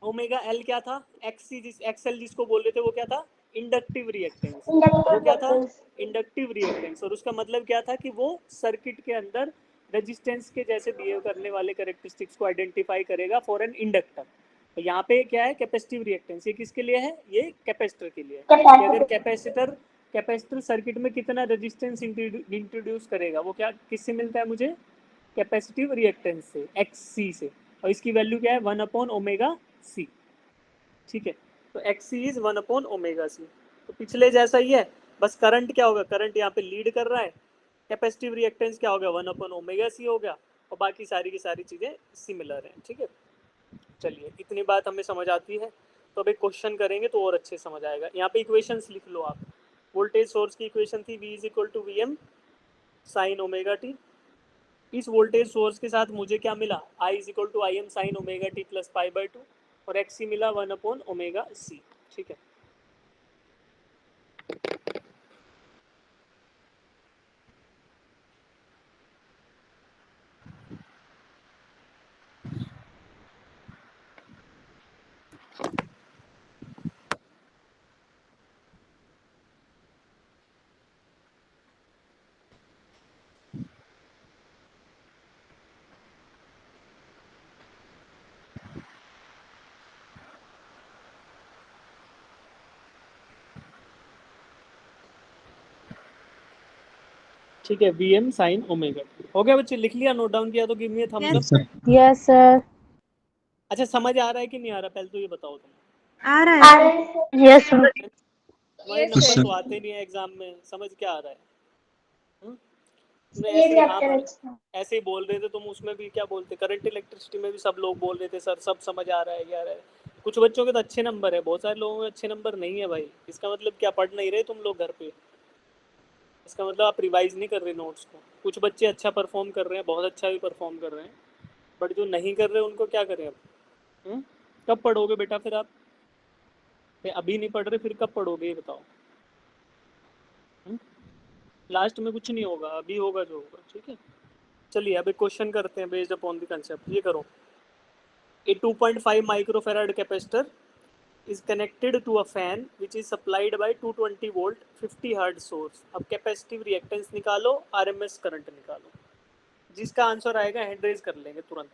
omega L क्या था, एक्सएल जिसको बोल रहे थे वो क्या था, इंडक्टिव रिएक्टेंस। वो क्या था, इंडक्टिव इंडक्टिव रिएक्टेंस। और उसका मतलब क्या था कि वो सर्किट के अंदर रेजिस्टेंस के जैसे बिहेव करने वाले कैरेक्टरिस्टिक्स को आइडेंटिफाई करेगा फॉर एन इंडक्टर। तो यहाँ पे क्या है, कैपेसिटिव रिएक्टेंस। ये किसके लिए है, ये कैपेसिटर के लिए है कि अगर कैपेसिटर कैपेसिटर सर्किट में कितना रेजिस्टेंस इंट्रोड्यूस करेगा, वो क्या किससे मिलता है मुझे, कैपेसिटिव रिएक्टेंस से, एक्स सी से। और इसकी वैल्यू क्या है, 1/ओमेगा सी। ठीक है, तो एक्स सी इज 1/ओमेगा सी। तो पिछले जैसा ही है, बस करंट क्या होगा, करंट यहाँ पे लीड कर रहा है, कैपेसिटिव रिएक्टेंस क्या हो गया, 1/ओमेगा सी हो गया, और बाकी सारी की सारी चीज़ें सिमिलर हैं। ठीक है, चलिए इतनी बात हमें समझ आती है। तो अब एक क्वेश्चन करेंगे तो और अच्छे समझ आएगा। यहाँ पे इक्वेशंस लिख लो आप। वोल्टेज सोर्स की इक्वेशन थी V is equal to V M sine omega t. इस वोल्टेज सोर्स के साथ मुझे क्या मिला, I is equal to I M sine omega t plus pi, और एक्स सी मिला 1/ओमेगा सी। ठीक है, ठीक है, V M sine omega t हो गया बच्चे, लिख लिया, नोट डाउन किया तो give me thumbs Yes, up. sir. Yes, sir. अच्छा, समझ आ रहा है कि नहीं आ रहा, पहले तो ये बताओ तुम। आ रहा है सर। Yes, sir. तुम्हारे Yes, नंबर sir. तो आते नहीं है एग्जाम में, समझ क्या आ रहा है? हम्म? तुमने ये ऐसे ही हाँ चैप्टर भर, अच्छा ऐसे ही बोल रहे थे तुम, उसमें भी क्या बोलते, करंट इलेक्ट्रिसिटी में भी सब लोग बोल रहे थे सर सब समझ आ रहा है, क्या आ रहा है। कुछ बच्चों के तो अच्छे नंबर है, बहुत सारे लोगों के अच्छे नंबर नहीं है भाई। इसका मतलब क्या, पढ़ नहीं रहे तुम लोग घर पे, इसका मतलब आप रिवाइज नहीं कर रहे नोट्स को। कुछ बच्चे अच्छा परफॉर्म कर रहे हैं, बहुत अच्छा भी परफॉर्म कर रहे हैं, बट जो नहीं कर रहे उनको क्या करें अब? हम्म? कब पढ़ोगे बेटा फिर आप? अभी नहीं पढ़ रहे फिर कब पढ़ोगे, ये बताओ। लास्ट में कुछ नहीं होगा, अभी होगा जो होगा। ठीक है, चलिए अब एक क्वेश्चन करते हैं बेस्ड अपॉन द कंसेप्ट। ये करो, ए 2.5 microfarad capacitor is connected to a fan which is supplied by 220 volt 50 hertz source. अब कैपेसिटिव रिएक्टेंस निकालो, आरएमएस करंट निकालो। जिसका आंसर आएगा हैंड रेज कर लेंगे तुरंत।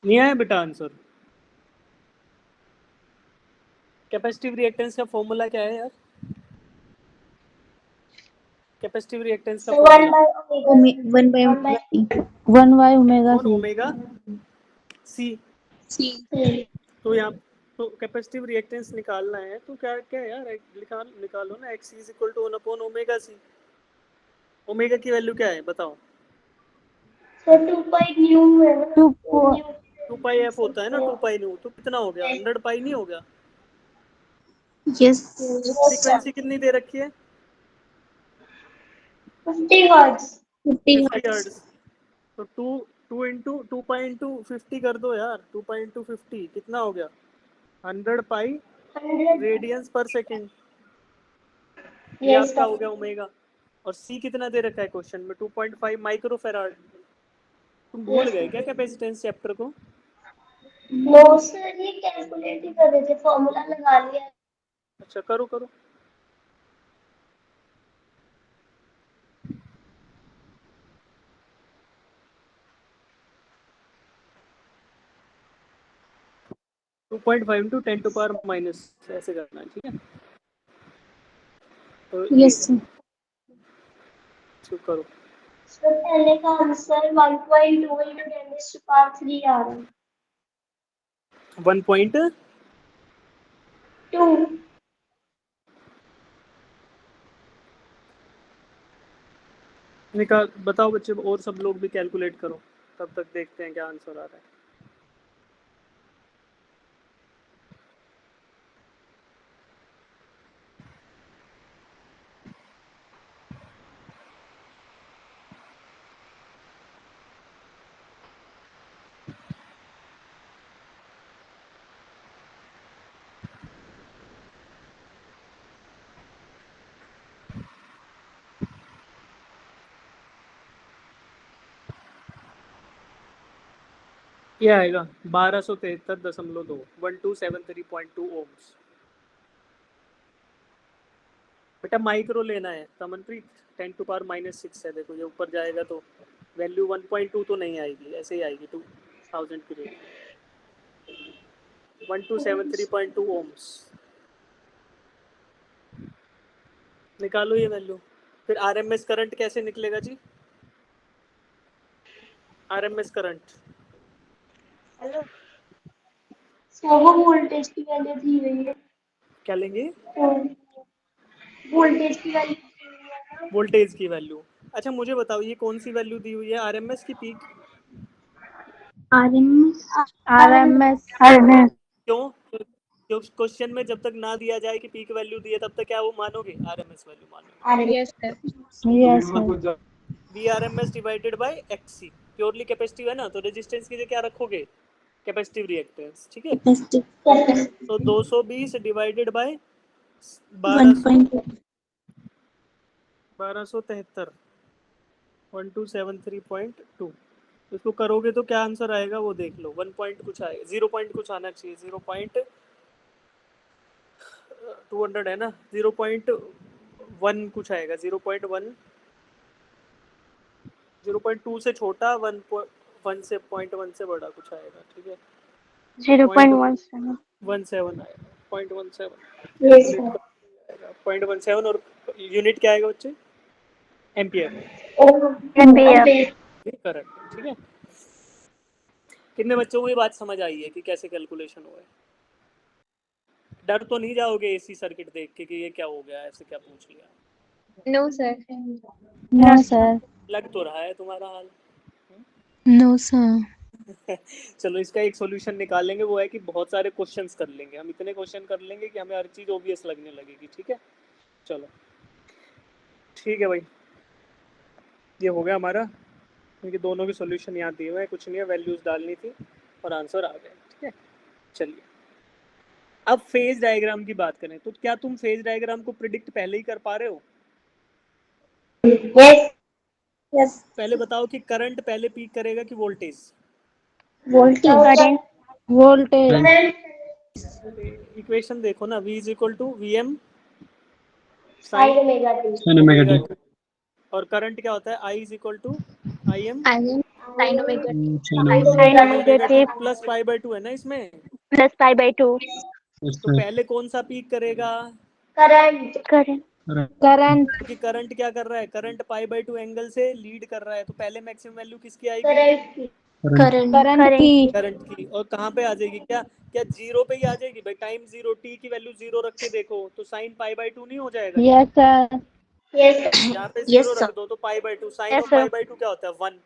नहीं आया बेटा आंसर? कैपेसिटिव रिएक्टेंस का फॉर्मूला क्या है यार? कैपेसिटिव रिएक्टेंस का So 1 formula by omega. 1 by 1 by omega. 1 by omega और c. Omega C. C. तो यहाँ तो कैपेसिटिव रिएक्टेंस निकालना है तो क्या क्या यार निकालो ना, x is equal to 1 upon omega C. Omega की वैल्यू क्या है बताओ? So 2 pi nu है ना? 2 2 पाई एफ होता है ना, 2 पाई न्यू, तो कितना हो गया? 100 पाई नहीं हो गया? Yes. फ्रीक्वेंसी कितनी दे रखी है? 50 hertz. 50 50 hertz. हर्ट्ज। तो 2 इंटू 2 पाई इंटू 50 कर दो यार, 2 पाई इंटू 50 कितना हो गया? 100 पाई 100. रेडियंस पर सेकेंड। ये Yes, आपका sir. हो गया ओमेगा। और सी कितना दे रखा है क्वेश्चन में? 2.5 माइक्रो फेराड। तुम भूल गए क्या कैपेसिटेंस चैप्टर को? No sir, ये कैलकुलेट ही कर रहे थे, फॉर्मूला लगा लिया। अच्छा करो करो। Two 2.5 into 10 to power minus ऐसे करना है, ठीक है? तो Yes, sir. ये करो। सर पहले का आंसर 1.2 into 10⁻³ आ रहा है। 1.2 निकाल बताओ बच्चे, और सब लोग भी कैलकुलेट करो, तब तक देखते हैं क्या आंसर आ रहा है। ये आएगा 1273.2 1273.2 ओम्स। बेटा माइक्रो लेना है तमनप्रीत, 10 टू पावर माइनस 6 है, देखो ये ऊपर जाएगा तो वैल्यू 1.2 तो नहीं आएगी, ऐसे ही आएगी 2000 की रेट। 1273.2 ओम्स निकालो ये वैल्यू। फिर आरएमएस करंट कैसे निकलेगा जी? आरएमएस करंट हेलो, सो वो वोल्टेज की वैल्यू दी हुई है। क्या लेंगे? वोल्टेज की वैल्यू दी हुई है ना? वोल्टेज की वैल्यू। अच्छा मुझे बताओ ये कौन सी वैल्यू दी हुई है, आरएमएस की पीक? RMS. RMS क्यों? क्यों क्वेश्चन में जब तक ना दिया जाए कि पीक वैल्यू दी है तब तक क्या वो मानोगे? आरएमएस वैल्यू मानोगे? Yes, sir. yes sir. VRMS divided by XC। Purely capacitive है ना, तो रेजिस्टेंस की जगह क्या रखोगे? कैपेसिटिव रिएक्टेंस, ठीक है? Capacitive. तो 220 डिवाइडेड बाय 1.2. 1273 1273.2। इसको करोगे तो क्या आंसर आएगा वो देख लो। 1 पॉइंट कुछ आएगा, 0 पॉइंट कुछ आना चाहिए, 0.200 है ना, 0.1 कुछ आएगा, 0.1 0.2 से छोटा, 1 से 0.1 से बड़ा कुछ आएगा, ठीक है? 0.17 0.17 आएगा, 0.17 Yes, sir. आएगा, 0.17। और यूनिट क्या आएगा बच्चे? Ampere ampere. करंट, ठीक है? कितने बच्चों को ये बात समझ आई है कि कैसे कैलकुलेशन हुआ है? डर तो नहीं जाओगे एसी सर्किट देख के कि ये क्या हो गया, ऐसे क्या पूछ लिया? No, sir. No sir. लग तो रहा है तुम्हारा हाल। No, sir. चलो इसका एक सॉल्यूशन निकालेंगे, वो है कि बहुत सारे क्वेश्चंस कर लेंगे हम, इतने क्वेश्चन कर लेंगे कि हमें हर चीज़ ऑब्वियस लगने लगेगी, ठीक है? चलो ठीक है भाई, ये हो गया हमारा, क्योंकि दोनों के सॉल्यूशन यहाँ दिए हुए हैं, कुछ नहीं है, वैल्यूज डालनी थी और आंसर आ गए, ठीक है? चलिए अब फेज डायग्राम की बात करें, तो क्या तुम फेज डायग्राम को प्रिडिक्ट पहले ही कर पा रहे हो? Yes. Yes. पहले बताओ कि करंट पहले पीक करेगा कि वोल्टेज? Current voltage. इक्वेशन देखो ना, V is equal to VM Sin omega t. sin omega t और करंट क्या होता है? I is equal to IM sine omega sine omega t negative plus pi by 2 है ना इसमें, प्लस पाई बाय 2 तो पहले कौन सा पीक करेगा? करंट करंट करंट क्योंकि करंट क्या कर रहा है, करंट पाई बाय 2 एंगल से लीड कर रहा है, तो पहले मैक्सिमम वैल्यू किसकी आएगी? करंट की करंट करंट की करंट की। और कहाँ पे आ जाएगी, क्या क्या जीरो पे ही आ जाएगी भाई? टाइम जीरो, टी की वैल्यू जीरो रख के देखो तो साइन पाई बाय 2 नहीं हो जाएगा? यस सर यस यहाँ पे जीरो यस रख सर। दो तो pi by 2, sine yes of sir pi by 2 क्या होता है? 1।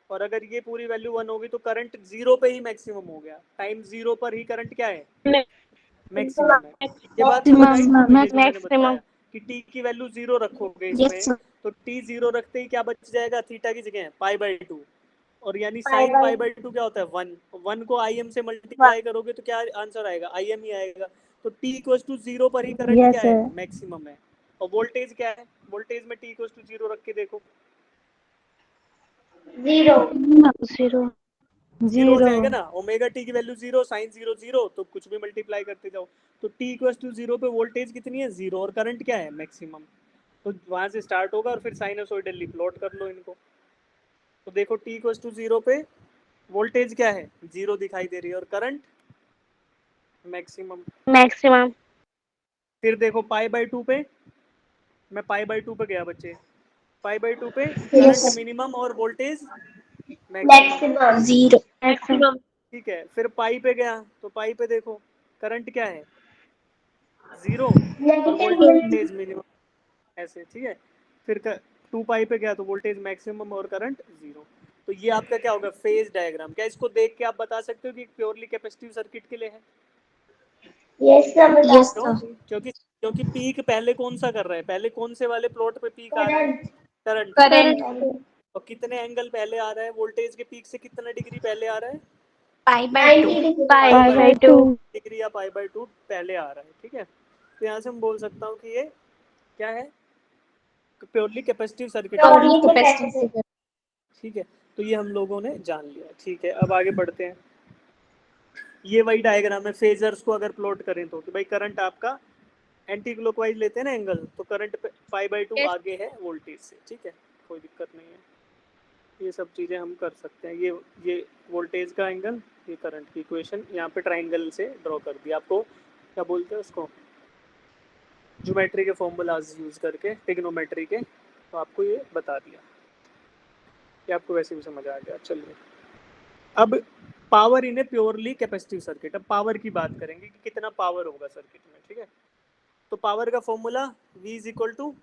और अगर ये पूरी वैल्यू 1 होगी तो करंट जीरो पे ही मैक्सिमम हो गया, टाइम जीरो पर ही करंट क्या है? मैक्सिमम है। ये बात समझ आई मैक्सिमम तुम्हें, ये जो मैंने मैक्सिमम बताया कि टी की वैल्यू जीरो रखोगे यस इसमें, सर। तो टी जीरो रखते ही क्या बच जाएगा थीटा की जगह? Pi by 2। और यानी pi sine pi by by 2 क्या होता है? 1। 1 को आई एम से मल्टीप्लाई करोगे तो क्या आंसर आएगा? आई एम ही आएगा। तो टी इक्वल टू जीरो पर ही करंट क्या यस है? सर मैक्सिमम है। और वोल्टेज क्या है? वोल्टेज में टी इक्वल टू जीरो रख के देखो, जीरो जीरो जीरो हो जीरो जाएगा ना। ओमेगा टी की value zero, sine zero zero, तो कुछ भी मल्टीप्लाई करते जाओ। तो टी इक्वल टू जीरो पे वोल्टेज कितनी है? जीरो। और करंट क्या है? मैक्सिमम। तो वहां से स्टार्ट होगा और फिर साइनसोइडली प्लॉट कर लो इनको। तो देखो टी इक्वल टू जीरो पे वोल्टेज क्या है? जीरो दिखाई दे रही है, और करंट मैक्सिमम। मैक्सिमम फिर देखो पाई बाय 2 पे, मैं पाई बाय 2 पे गया बच्चे, पाई बाय 2 पे यस करंट मिनिमम और voltage maximum. Maximum zero. Maximum ठीक है, फिर पाई पे गया तो पाई पे देखो करंट क्या है? जीरो और नेगेटिव वोल्टेज मिनिमम, ऐसे। ठीक है, फिर 2 पाई पे गया तो वोल्टेज मैक्सिमम और करंट जीरो। तो ये आपका क्या होगा? Phase diagram. क्या इसको देख के आप बता सकते हो कि प्योरली कैपेसिटिव सर्किट के लिए है? यस सर बता यस क्यों? सर। क्योंकि क्योंकि पीक पहले कौन सा कर रहा है? पहले कौन से वाले प्लॉट पे पीक आ रहा है? Current current. करंट और कितने एंगल पहले आ रहा है? वोल्टेज के पीक से कितना डिग्री पहले आ रहा है? Pi by 2। 90 degree pi pi by by 2 degree या पाई बाय 2 पहले आ रहा है। ठीक है, तो यहाँ से हम बोल सकता हूँ कि ये क्या है? प्योरली कैपेसिटिव सर्किट है। प्योरली प्योरली कैपेसिटी कैपेसिटिव से। ठीक है, तो ये हम लोगों ने जान लिया। ठीक है, अब आगे बढ़ते हैं। ये वही डायग्राम है, फेजर्स को अगर प्लॉट करें तो, कि भाई करंट आपका एंटी क्लॉकवाइज लेते हैं ना एंगल, तो करंट पाई बाय 2 आगे है वोल्टेज से। ठीक है, कोई दिक्कत नहीं है, ये सब चीज़ें हम कर सकते हैं। ये वोल्टेज का एंगल, ये करंट की इक्वेशन यहाँ पे ट्राइंगल से ड्रॉ कर दी। आपको क्या बोलते हैं उसको? ज्योमेट्री के फॉर्मूलाज यूज़ करके, ट्रिग्नोमेट्री के, तो आपको ये बता दिया। ये आपको वैसे भी समझ आ गया। चलिए, अब पावर इन ए प्योरली कैपेसिटिव सर्किट। अब पावर की बात करेंगे कि कितना पावर होगा सर्किट में। ठीक है, तो पावर का formula V is equal to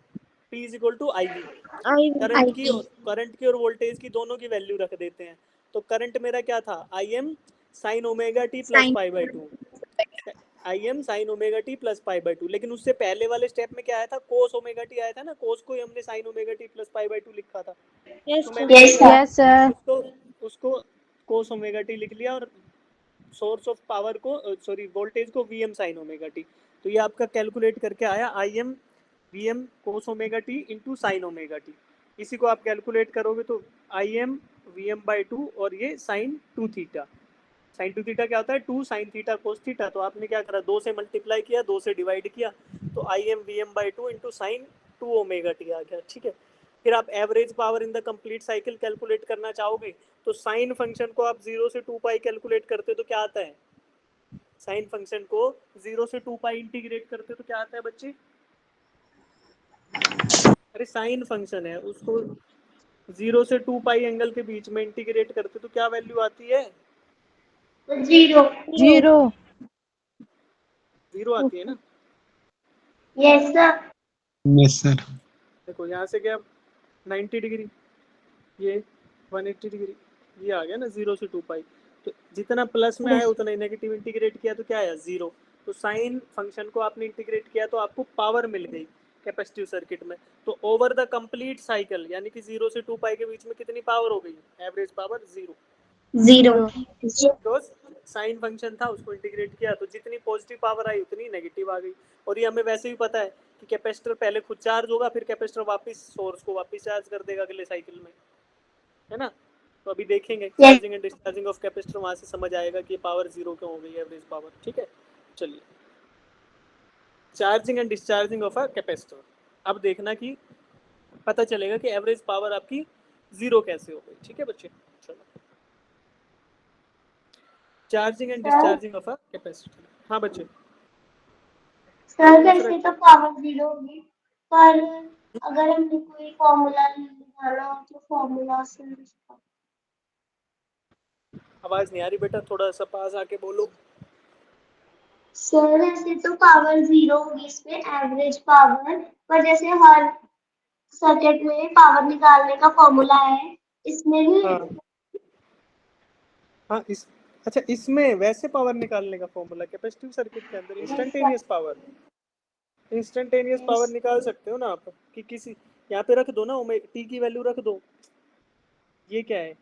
P is equal to I V. Current की और वोल्टेज की दोनों की वैल्यू रख देते हैं। तो करंट मेरा क्या था? आई M sine omega t plus sign pi by 2। I M sine omega t plus pi by 2। लेकिन उससे पहले वाले स्टेप में क्या आया था? कोस ओमेगा टी आया था ना, कोस को ही हमने sign omega t plus pi by 2 लिखा था। यस तो मैंने यस क्या यस सर उसको उसको कोस ओमेगा टी लिख लिया, और सोर्स ऑफ पावर को, सॉरी वोल्टेज को V M sine omega T. तो ये आपका कैलकुलेट करके आया I M V M cos omega T into sine omega T. इसी को आप कैलकुलेट करोगे तो I M V M by 2, और ये साइन 2 थीटा। साइन 2 थीटा क्या होता है? 2 साइन थीटा कोस थीटा। तो आपने क्या करा? 2 से मल्टीप्लाई किया, 2 से डिवाइड किया, तो I M V M by 2 into sine 2 omega t आ गया। ठीक है, फिर आप average power in the complete cycle calculate करना चाहोगे तो साइन फंक्शन को आप 0 से 2 पाई कैलकुलेट करते तो क्या आता है? साइन फंक्शन को 0 से 2 पाई इंटीग्रेट करते तो क्या आता है बच्चे? अरे साइन फंक्शन है, उसको 0 से 2 पाई एंगल के बीच में इंटीग्रेट करते तो क्या वैल्यू आती है? जीरो जीरो जीरो आती है ना। Yes sir yes sir. देखो यहाँ से क्या 90 डिग्री, ये 180 डिग्री, ये आ गया ना 0 से 2 पाई। तो जितना प्लस में आया उतना ही नेगेटिव इंटीग्रेट किया तो क्या आया? जीरो। तो साइन फंक्शन को आपने इंटीग्रेट किया तो आपको पावर मिल गई कैपेसिटिव सर्किट में। तो ओवर द कंप्लीट साइकिल, यानी कि 0 से 2 पाई के बीच में कितनी पावर हो गई? Average power zero. Zero. Because sine function था, उसको इंटीग्रेट किया तो जितनी पॉजिटिव पावर आई उतनी नेगेटिव आ गई। और ये हमें वैसे भी पता है कि कैपेसिटर पहले खुद चार्ज होगा, फिर कैपेसिटर वापस सोर्स को वापस चार्ज कर देगा अगले साइकिल में, है ना। तो अभी देखेंगे charging and discharging of capacitor, वहां से समझ आएगा कि पावर जीरो क्यों हो गई, एवरेज पावर। ठीक है, चलिए, charging and discharging of a capacitor. अब देखना कि पता चलेगा कि एवरेज पावर आपकी जीरो कैसे हो गई। ठीक है बच्चे, चलो। Charging and sir? Discharging of a capacitor. हाँ बच्चे, सर वैसे तो पावर 0 होगी, पर अगर हमने कोई फॉर्मूला निकालना हो तो फॉर्मूला से उसका आवाज नहीं आ रही बेटा, थोड़ा सा पास आके बोलो। सर वैसे तो पावर 0 होगी इसमें, एवरेज पावर, पर जैसे हर सर्किट में पावर निकालने का फॉर्मूला है, इसमें भी हाँ हाँ, इस अच्छा, इसमें वैसे पावर निकालने का फॉर्मूला कैपेसिटिव सर्किट के अंदर इंस्टेंटेनियस पावर निकाल सकते हो ना आप, कि किसी यहाँ पे रख दो ना, टी की वैल्यू रख दो। ये क्या है,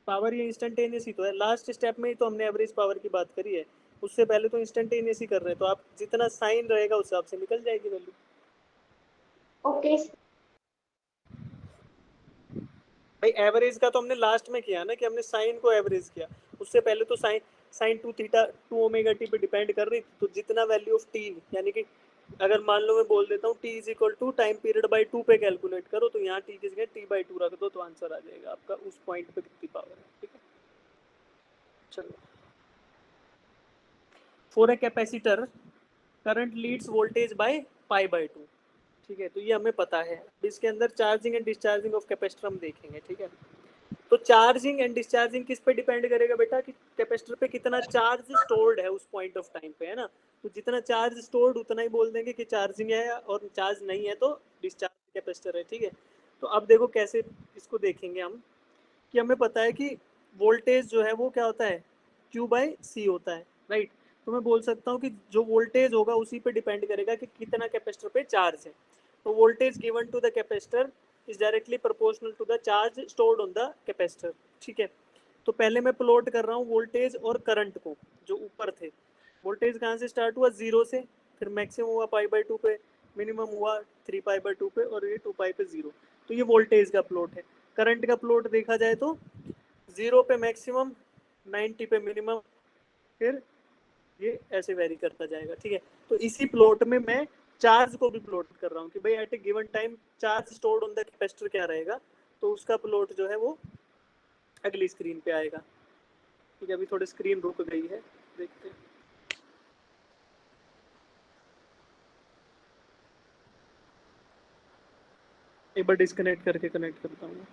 पावर ये इंस्टेंटेनियस ही तो है। लास्ट स्टेप में ही तो हमने एवरेज पावर की बात करी है, उससे पहले तो इंस्टेंटेनियस ही कर रहे हैं, तो आप जितना साइन रहेगा उस हिसाब से निकल जाएगी वैल्यू। ओके। भाई एवरेज का तो हमने लास्ट में किया ना, कि हमने साइन को एवरेज किया, उससे पहले तो sine sine 2 theta 2 omega T पे डिपेंड कर रही थी, तो जितना वैल्यू ऑफ टी, यानी कि अगर मान लो मैं बोल देता हूँ T is equal to time period by 2 पे कैलकुलेट करो, तो यहाँ टी की जगह टी बाई 2 रख दो, तो आंसर आ जाएगा आपका उस पॉइंट पे कितनी पावर है। ठीक है, चलो। For a capacitor current Leeds voltage by pi by 2। ठीक है, तो ये हमें पता है। अब इसके अंदर charging and discharging of capacitor हम देखेंगे। ठीक है, तो चार्जिंग एंड डिस्चार्जिंग किस पे डिपेंड करेगा बेटा, कि कैपेसिटर पे कितना चार्ज स्टोर्ड है उस पॉइंट ऑफ टाइम पे, है ना। तो जितना चार्ज स्टोर्ड उतना ही बोल देंगे कि चार्जिंग है, और चार्ज नहीं है तो डिस्चार्ज कैपेसिटर है। ठीक है, तो अब देखो कैसे इसको देखेंगे हम, कि हमें पता है कि वोल्टेज जो है वो क्या होता है, Q बाई सी होता है, राइट। तो मैं बोल सकता हूँ कि जो वोल्टेज होगा उसी पे डिपेंड करेगा कि कितना कैपेसिटर पे चार्ज है। तो voltage given to the capacitor is directly proportional to the charge stored on the capacitor. ठीक है, तो पहले मैं प्लॉट कर रहा हूँ वोल्टेज और करंट को, जो ऊपर थे। वोल्टेज कहाँ से स्टार्ट हुआ, 0 से, फिर मैक्सिमम हुआ पाई बाई 2 पे, मिनिमम हुआ 3 पाई बाई 2 पे, और ये 2 पाई पे 0। तो ये वोल्टेज का प्लॉट है। करंट का प्लॉट देखा जाए तो 0 पे मैक्सिमम, 90 पे मिनिमम, फिर ये ऐसे वेरी करता जाएगा। ठीक है, तो इसी प्लॉट में मैं चार्ज को भी प्लॉट कर रहा हूँ कि भाई at a given time charge stored on the capacitor क्या रहेगा, तो उसका प्लॉट जो है वो अगली स्क्रीन पे आएगा। ठीक है, अभी थोड़ी स्क्रीन रुक गई है, देखते हैं। एक बार डिस्कनेक्ट करके कनेक्ट करता हूँ।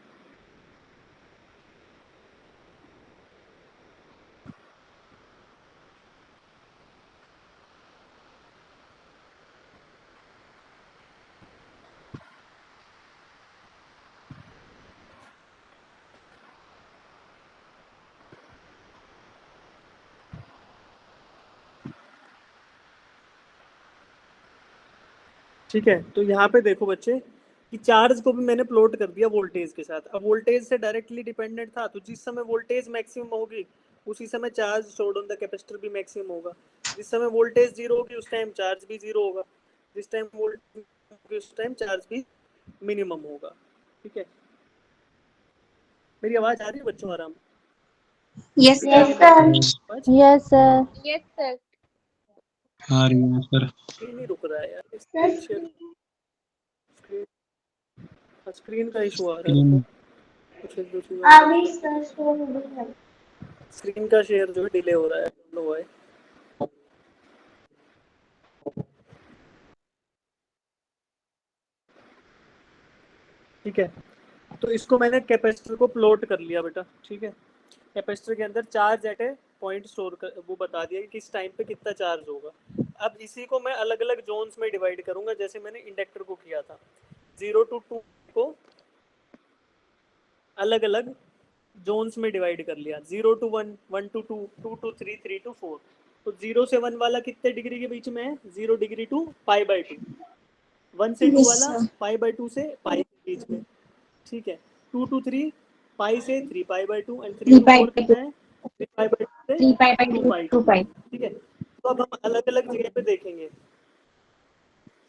ठीक है, तो यहाँ पे देखो बच्चे कि चार्ज को भी मैंने प्लॉट कर दिया वोल्टेज के साथ। अब वोल्टेज से डायरेक्टली डिपेंडेंट था, तो जिस समय वोल्टेज मैक्सिमम होगी उसी समय charge stored on the capacitor भी मैक्सिमम होगा। जिस समय वोल्टेज 0 होगी उस टाइम चार्ज भी 0 होगा, जिस टाइम वोल्टेज होगी उस टाइम चार्ज भी मिनिमम होगा। ठीक है, मेरी आवाज आ रही है बच्चों आराम? Yes, ठीक है, sir. आवाज यस सर। Yes sir. आ रही है सर। स्क्रीन नहीं रुक रहा है यार, सर स्क्रीन शेयर, स्क्रीन का इशू आ रहा है, स्क्रीन रुको कुछ एक दो चीज़ें आगे करते हैं। सर शो हो गई है। स्क्रीन का शेयर जो है डिले हो रहा है, लो है। ठीक है, तो इसको मैंने कैपेसिटर को प्लॉट कर लिया बेटा। ठीक है, कैपेसिटर के अंदर charge at A point store कर वो बता दिया कि किस टाइम पे कितना चार्ज होगा। अब इसी को मैं अलग अलग जोन्स में डिवाइड करूंगा, जैसे मैंने इंडक्टर को किया था। 0 to 2 को अलग अलग जोन्स में डिवाइड कर लिया, 0 to 1, 1 to 2, 2 to 3, 3 to 4। तो 0 से 1 वाला कितने डिग्री के बीच में है, 0 डिग्री टू पाई बाई 2। 1 से 2 Yes, वाला sir. पाई बाई 2 से पाई के बीच में। ठीक है, 2 to 3 पाई से 3 पाई by 2, and 3 3 to pi 4 by कितना 2. है, 3 पाई बाई 2 से 3 pi by 2 2. पाई। 2 pi. ठीक है, तो अब हम अलग अलग जगह पे देखेंगे।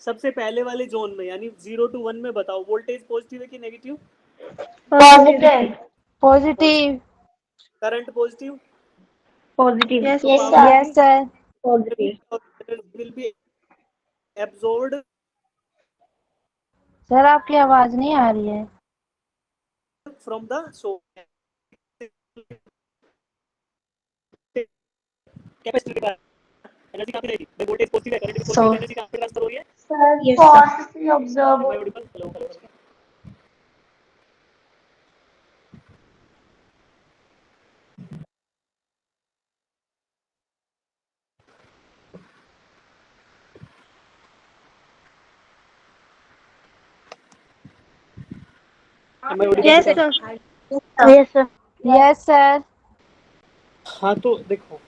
सबसे पहले वाले जोन में यानी 0 to 1 में बताओ वोल्टेज पॉजिटिव है कि negative, positive. Positive. Current positive, positive. Yes तो sir. Yes sir. Positive. will be absorbed sir आपकी आवाज नहीं आ रही है। from the source। एनर्जी कहाँ पे रहेगी भाई, वोल्टेज पॉजिटिव है, करंट भी So, पॉजिटिव है, एनर्जी कहाँ पे ट्रांसफर हो रही है? Sir yes, sir. Positive Am observe I audible? Hello. Am I audible? Yes, बेटा? sir. Yes sir. Yes sir. हाँ तो देखो,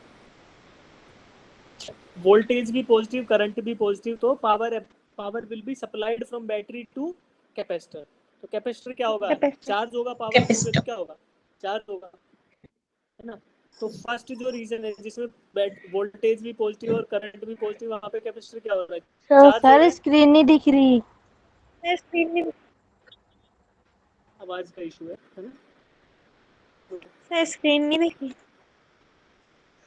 वोल्टेज भी पॉजिटिव, करंट भी पॉजिटिव, तो power will be supplied from battery to capacitor. तो कैपेसिटर क्या होगा? चार्ज होगा, पावर दोगे तो Capacitor. क्या होगा? चार्ज होगा, है ना? तो फर्स्ट जो रीजन है जिसमें वोल्टेज भी पॉजिटिव और करंट भी पॉजिटिव, वहां पे कैपेसिटर क्या हो रहा है? चार्ज हो रहा सर है। स्क्रीन नहीं दिख रही। आवाज का इशू है ना? सर स्क्रीन नहीं देखी।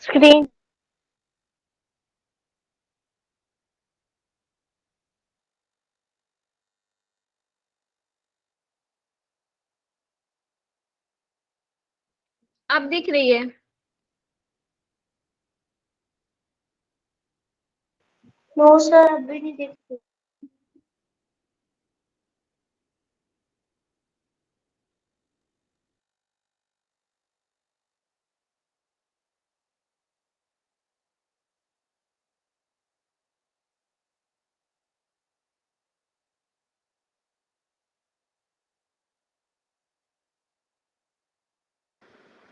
स्क्रीन अब दिख रही है। नो सर अभी नहीं देखते।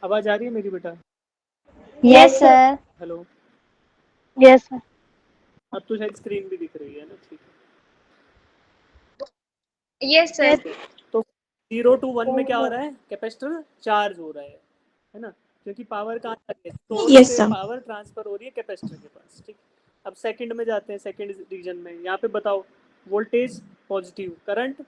आवाज आ रही है मेरी बेटा? Yes sir. Hello. Yes sir. अब तो शायद स्क्रीन भी दिख रही है ना? ठीक यस है, सर। ठीक है। तो 0 to 1 में क्या हो रहा है? कैपेसिटर चार्ज हो रहा है ना? क्योंकि पावर कहाँ जा रही है? सोर्स Yes, से sir. पावर ट्रांसफर हो रही है कैपेसिटर के पास, ठीक। अब सेकंड में जाते हैं, सेकंड रीजन में। यहाँ पे बताओ, वोल्टेज पॉजिटिव, करंट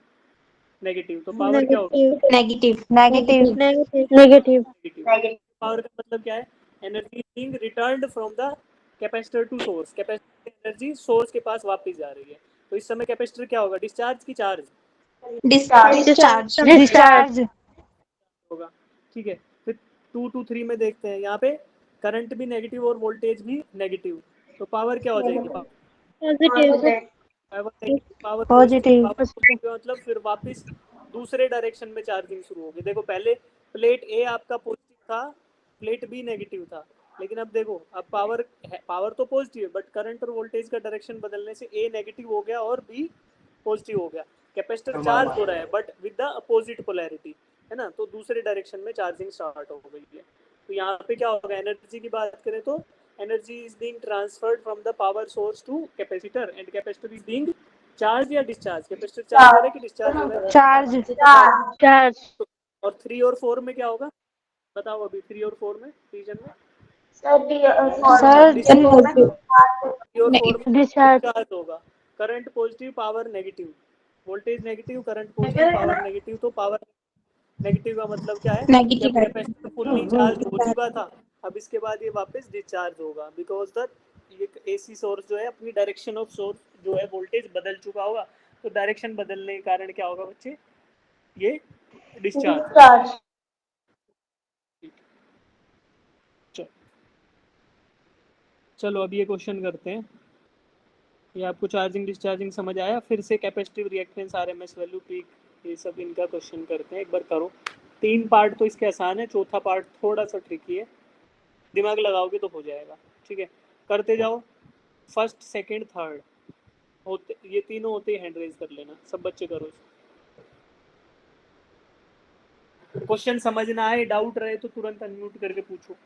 नेगेटिव, तो पावर क्या होगी? Negative. Negative. Negative. Negative. Negative. Power का मतलब क्या है? Energy being returned from the capacitor to source. Capacitor की एनर्जी सोर्स के पास वापस जा रही है। तो इस समय कैपेसिटर क्या होगा? डिस्चार्ज की चार्ज Discharge. डिस्चार्ज। होगा, ठीक है। फिर 2 to 3 में देखते हैं, यहाँ पे करंट भी नेगेटिव और वोल्टेज भी नेगेटिव, तो पावर क्या हो जाएगी? Positive. Power negative, power positive, positive. Power positive मतलब फिर वापस दूसरे डायरेक्शन में चार्जिंग शुरू होगी। देखो पहले प्लेट ए आपका पॉजिटिव था, प्लेट बी नेगेटिव था, लेकिन अब देखो, अब पावर तो पॉजिटिव है, बट करंट और वोल्टेज का डायरेक्शन बदलने से ए नेगेटिव हो गया और बी पॉजिटिव हो गया। कैपेसिटर चार्ज हो रहा है but with the opposite polarity, है ना? तो दूसरे डायरेक्शन में चार्जिंग स्टार्ट हो गई है। तो यहाँ पे क्या होगा? एनर्जी की बात करें तो energy is being transferred from the power source to capacitor, and capacitor is being charge या डिस्चार्ज? कैपेसिटर चार्ज हो रहा है कि डिस्चार्ज हो रहा है? चार्ज। चार्ज। तो और 3 और 4 में क्या होगा? बताओ अभी 3 और 4 में रीजन में। Sir discharge. 3 और 4 में डिस्चार्ज। डिस्चार्ज होगा। Current positive, power negative, voltage negative, current positive, power negative. तो पावर नेगेटिव का मतलब क्या है कि अब Negative. कैपेसिटर फुल्ली चार्ज हो चुका था, अब इसके बाद ये वापस डिस्चार्ज होगा, बिकॉज द ये एसी सोर्स जो है अपनी डायरेक्शन ऑफ सोर्स जो है वोल्टेज बदल चुका होगा। तो डायरेक्शन बदलने के कारण क्या होगा बच्चे? ये डिस्चार्ज होगा। चलो चलो अब ये क्वेश्चन करते हैं। ये आपको चार्जिंग डिस्चार्जिंग समझ आया? फिर से capacitive reactance, RMS value, peak, ये सब इनका क्वेश्चन करते हैं। एक बार करो। 3 पार्ट तो इसके आसान है, चौथा पार्ट थोड़ा सा ट्रिकी है, दिमाग लगाओगे तो हो जाएगा, ठीक है। करते जाओ। फर्स्ट, सेकंड, थर्ड होते, ये तीनों होते ही हैंड रेज कर लेना, सब बच्चे करो। क्वेश्चन समझ ना आए, डाउट रहे तो तुरंत अनम्यूट करके पूछो।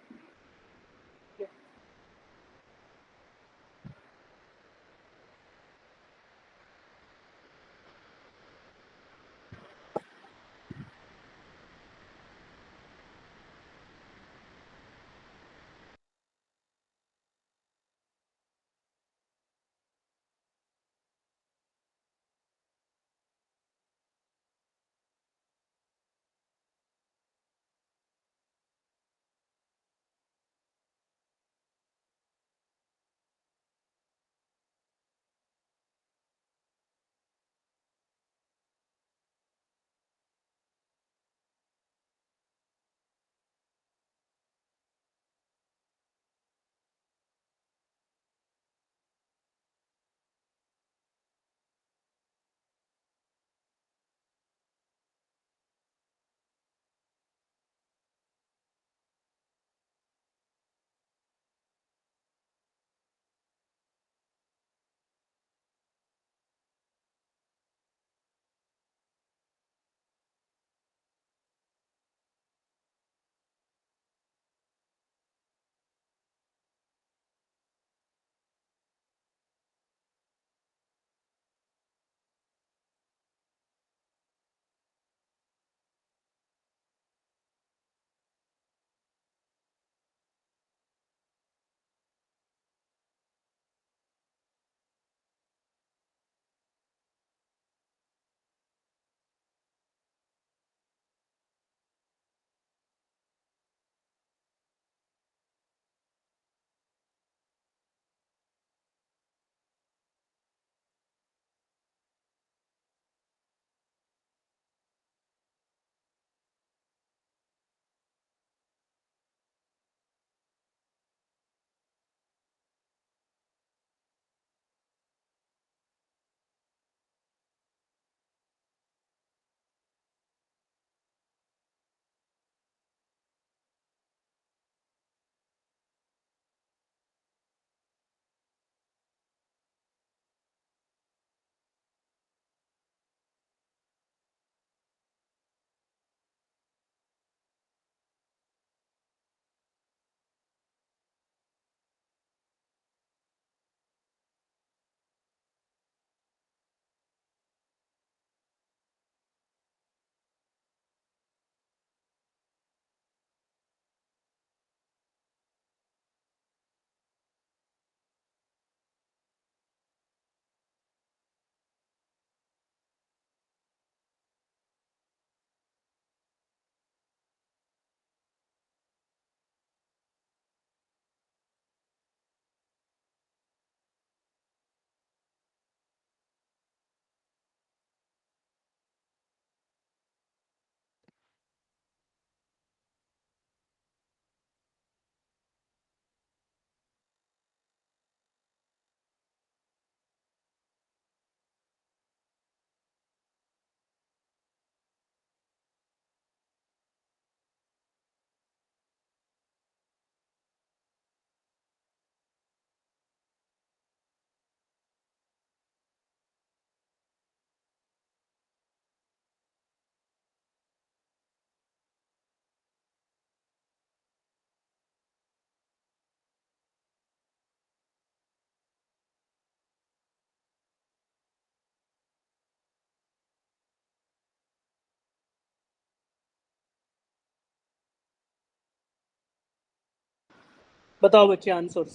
बताओ बच्चे आंसर्स।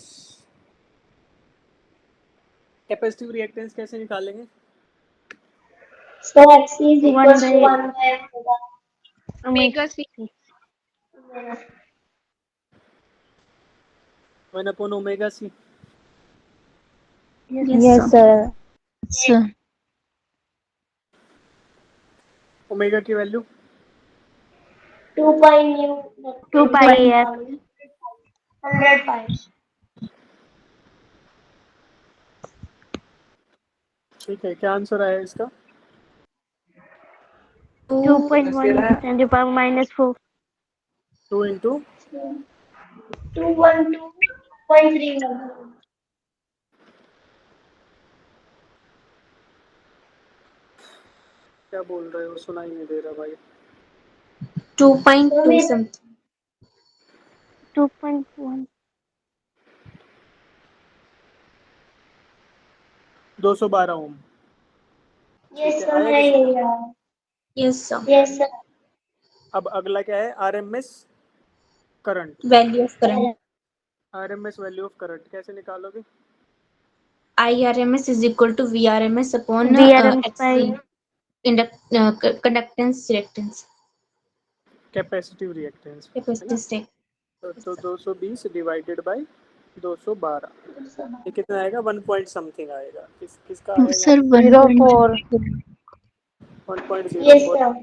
कैपेसिटिव रिएक्टेंस कैसे निकालेंगे? So X is equals to 1 by omega C. omega. 1/ωc। Yes, sir. Sir. Omega की value 2 pi nu. 2 pi f. 100 pi. ठीक है, क्या आंसर आया इसका? 2.1 10 to the power minus 4. 2 into 212.31. क्या बोल रहे हो, सुनाई नहीं दे रहा भाई। 2.2 something. 2.1. 212 ओम। Yes, ठीक है, sir. आया है किसी? ये यार. Yes, sir. Yes, sir. अब अगला क्या है? RMS current. Value of current. RMS value of current कैसे निकालोगे? IRMS is equal to VRMS upon VRMS XC. by Conductance reactance. Capacitive reactance है ना? Capacitance reactance. तो 220 डिवाइडेड बाय 212, ये कितना आएगा? 1 पॉइंट समथिंग आएगा। किसका आएगा? Sir, 1.04. 1.04। Yes, sir.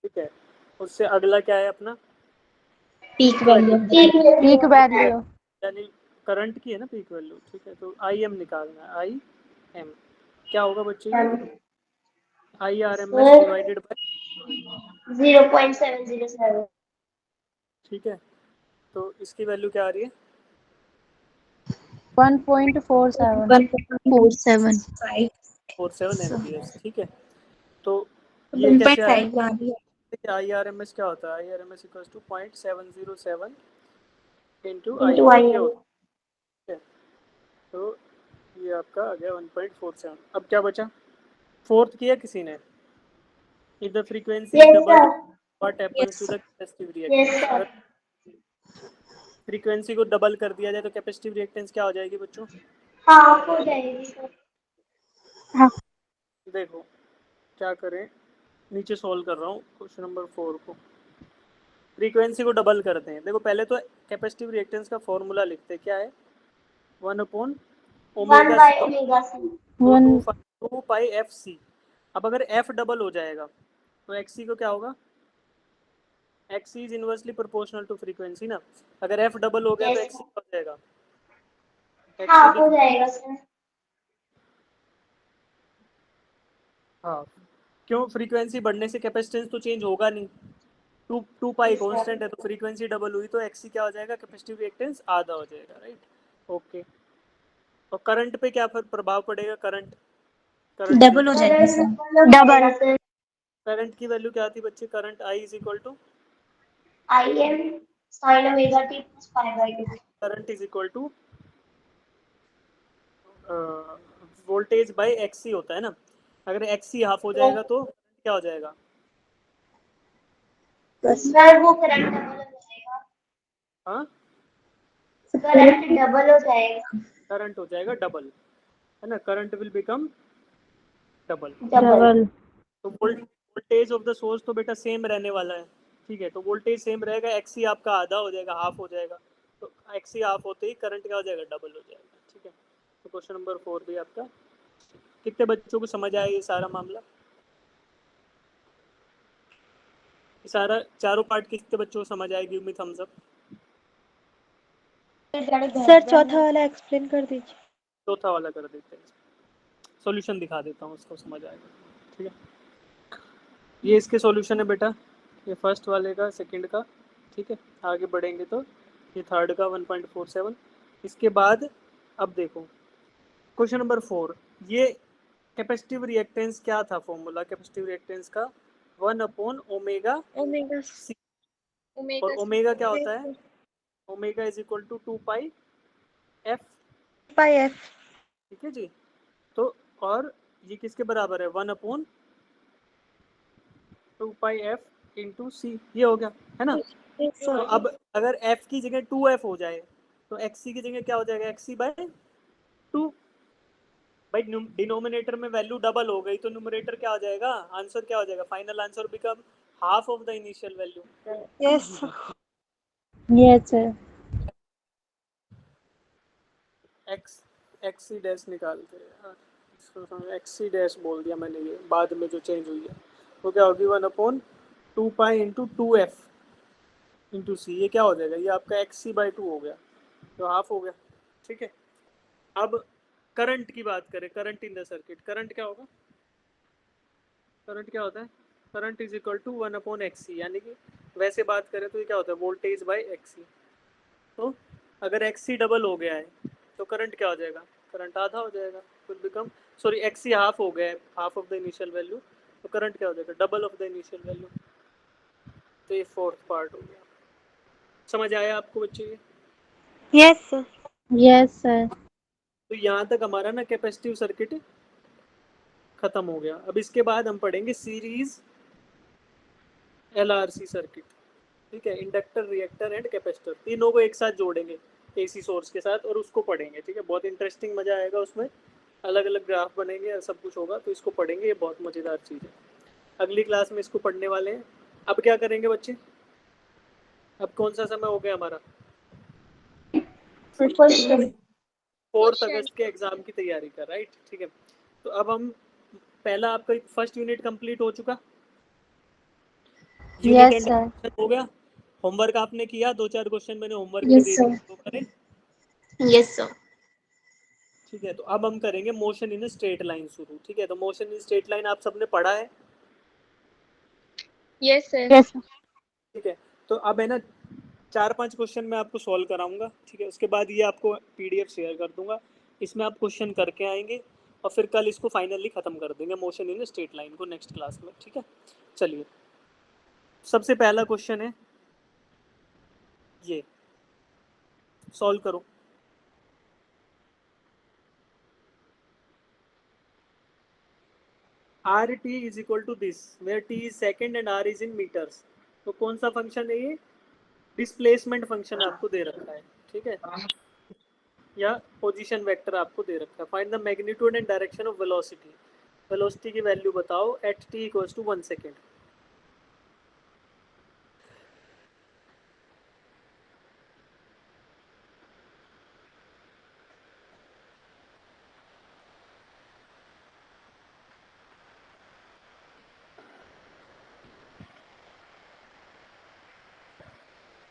ठीक है, उससे अगला क्या है अपना? Peak value of the Peak current. Peak value. यानी करंट की है ना पीक वैल्यू। ठीक है, तो आई एम निकालना है। आई एम क्या होगा बच्चे? I R M S divided by 0.707. ठीक है, तो इसकी वैल्यू क्या आ रही है? 1.47. 1.47. 47 एम्पियर्स। ठीक है, तो ये कैसे आया? आई आर एम एस क्या होता है? I R M S equals to 0.707 into I Into M. ये IM. होता है, तो ये आपका आ गया 1.47। अब क्या बचा? फोर्थ किया किसी ने? If the frequency Yes, double sir. What happens to the capacitive Yes, reactance? sir. अगर फ्रीक्वेंसी को डबल कर दिया जाए तो कैपेसिटिव रिएक्टेंस क्या हो जाएगी बच्चों? हाफ हो जाएगी सर. देखो क्या करें, नीचे सॉल्व कर रहा हूँ क्वेश्चन नंबर 4 को। फ्रीक्वेंसी को डबल करते हैं। देखो पहले तो कैपेसिटिव रिएक्टेंस का फॉर्मूला लिखते हैं, क्या है? 1/ओमेगा 1 by C, omega c. 2 pi F C. अब अगर एफ डबल हो जाएगा तो एक्स सी को क्या होगा? X C is inversely proportional to frequency ना। अगर एफ डबल हो गया तो Yes, एक्स सी हो जाएगा? हाफ हो जाएगा सर. हाँ, क्यों? फ्रीक्वेंसी बढ़ने से कैपेसिटेंस तो चेंज होगा नहीं। 2 पाई कांस्टेंट है, तो फ्रीक्वेंसी डबल हुई तो एक्सी क्या हो जाएगा? कैपेसिटिव रिएक्टेंस आधा हो जाएगा, राइट? ओके, और करंट पे क्या प्रभाव पड़ेगा? करंट डबल हो जाएगा सर. डबल. करंट की वैल्यू क्या थी बच्चे? Current I is equal to IM sin omega t plus pi by 2. Current is equal to voltage by XC होता है ना। अगर एक्सी हाफ हो जाएगा तो क्या हो जाएगा? सर वो करंट डबल हो जाएगा. हाँ, करंट डबल हो जाएगा. करंट हो जाएगा डबल, है ना? Current will become double. Double. तो वोल्टेज ऑफ द सोर्स तो बेटा सेम रहने वाला है। ठीक है, तो वोल्टेज सेम रहेगा, एक्सी आपका आधा हो जाएगा, हाफ हो जाएगा। तो एक्सी हाफ होते ही करंट क्या हो जाएगा? डबल हो जाएगा। ठीक है, तो क्वेश्चन नंबर 4 भी आपका। कितने बच्चों को समझ आया ये सारा मामला? ये सारा चारों पार्ट कितने बच्चों को समझ आएगी? उम्मीद थम्स अप। सर चौथा वाला एक्सप्लेन कर दीजिए। चौथा वाला कर देते हैं, सॉल्यूशन दिखा देता हूँ, उसको समझ आएगा। ठीक है, ये इसके सॉल्यूशन है बेटा, ये फर्स्ट वाले का, सेकंड का। ठीक है, आगे बढ़ेंगे तो ये थर्ड का 1.47। इसके बाद अब देखो क्वेश्चन नंबर 4, ये कैपेसिटिव रिएक्टेंस क्या था? फॉर्मूला कैपेसिटिव रिएक्टेंस का 1/ओमेगा ओमेगा सी। ओमेगा और ओमेगा क्या होता है? Omega is equal to 2 pi F. Pi F. ठीक है जी, तो और ये किसके बराबर है? 1/2 पाई एफ इंटू सी। ये हो गया, है ना? तो अब अगर f की जगह 2f हो जाए तो xc की जगह क्या हो जाएगा, xc बाय 2। भाई डिनोमिनेटर में वैल्यू डबल हो गई तो न्यूमरेटर क्या हो जाएगा, आंसर क्या हो जाएगा, final answer become half of the initial value. Yes. Yes, sir. XC dash निकालते हैं, एक्सी डैश बोल दिया मैंने, ये बाद में जो चेंज हुई है वो क्या होगी, 1/2 पाई इंटू 2f इंटू सी। ये क्या हो जाएगा, ये आपका एक्सी बाई 2 हो गया, तो हाफ हो गया। ठीक है, अब करंट की बात करें, current in the circuit, current क्या होगा, करंट क्या होता है, current is equal to 1/xc, यानी कि वैसे बात करें तो ये क्या होता है, वोल्टेज बाई एक्सी। तो अगर एक्सी डबल हो गया है तो करंट क्या हो जाएगा, करंट आधा हो जाएगा, will become, sorry XC half हो गया है, half of the initial value, तो करंट क्या हो जाएगा, double of the initial value. तो ये फोर्थ पार्ट हो गया। समझ आया आपको बच्चे ये? Yes, sir. Yes, sir. तो यहाँ तक हमारा ना कैपेसिटिव सर्किट खत्म हो गया। अब इसके बाद हम पढ़ेंगे सीरीज एलआरसी सर्किट। ठीक है, इंडक्टर, रिएक्टर एंड कैपेसिटर, तीनों को एक साथ जोड़ेंगे एसी सोर्स के साथ और उसको पढ़ेंगे। ठीक है, बहुत इंटरेस्टिंग, मजा आएगा उसमें, अलग अलग ग्राफ बनेंगे और सब कुछ होगा, तो इसको पढ़ेंगे, ये बहुत मज़ेदार चीज़ है। अगली क्लास में इसको पढ़ने वाले हैं। अब क्या करेंगे बच्चे, अब कौन सा समय हो गया हमारा, 4 अगस्त के एग्जाम की तैयारी कर, राइट। ठीक है, तो अब हम, पहला आपका फर्स्ट यूनिट कंप्लीट हो चुका, Yes, sir. हो गया। होमवर्क आपने किया, 2-4 क्वेश्चन मैंने होमवर्क Yes, में दे sir. दिए, तो करें। Yes, sir. ठीक है, तो अब हम करेंगे मोशन इन स्ट्रेट लाइन शुरू। ठीक है, तो मोशन इन स्ट्रेट लाइन आप सबने पढ़ा है। Yes, sir. Yes, sir. ठीक है, तो अब है ना 4-5 क्वेश्चन मैं आपको सॉल्व कराऊंगा। ठीक है, उसके बाद ये आपको पीडीएफ शेयर कर दूंगा, इसमें आप क्वेश्चन करके आएंगे और फिर कल इसको फाइनली ख़त्म कर देंगे मोशन इन स्ट्रेट लाइन को नेक्स्ट क्लास में। ठीक है, चलिए, सबसे पहला क्वेश्चन है ये, सॉल्व करो। R T is equal to this, where T is second and R is in metres. तो कौन सा फंक्शन है ये, डिस्प्लेसमेंट फंक्शन आपको दे रखा है। ठीक है, या पोजीशन वेक्टर आपको दे रखा है। Find the magnitude and direction of velocity, velocity की वैल्यू बताओ at T equals to 1 second.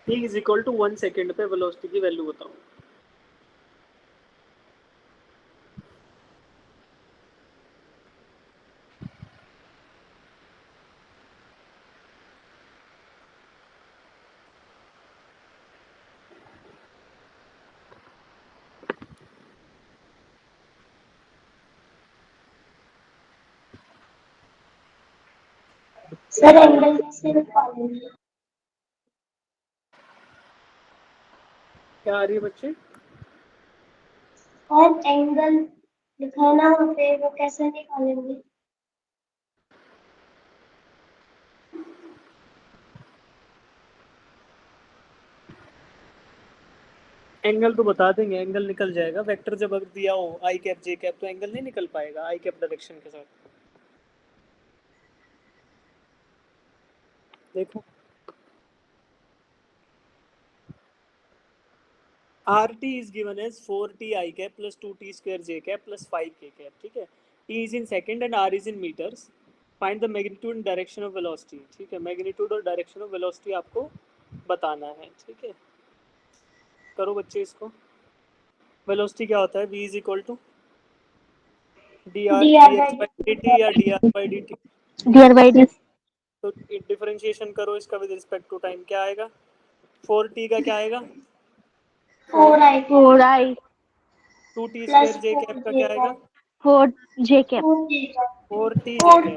T is equal to 1 second पे वेलोसिटी की वैल्यू बताओ। सर एंगल कैसे निकालेंगे? क्या आ रही है बच्चे, और एंगल लिखा है ना वहाँ पे, वो कैसे निकालेंगे? एंगल तो बता देंगे, एंगल निकल जाएगा, वेक्टर जब अगर दिया हो आई कैप जे कैप तो एंगल नहीं निकल पाएगा आई कैप डायरेक्शन के साथ। देखो, R T is given as 4t I cap plus 2t square J cap plus 5k cap. ठीक है, T is in second and R is in metres. Find the magnitude and direction of velocity. ठीक है, magnitude और direction of velocity आपको बताना है। ठीक है, करो बच्चे इसको। वेलोसिटी क्या होता है, v is equal to D R dx by dt या D R by D T. Dear by this. तो डिफरेंशिएशन करो इसका विद रिस्पेक्ट टू टाइम, क्या आएगा, 4t का क्या आएगा, 4i 4i 2t plus square J cap का क्या आएगा, 4j cap. 4t जे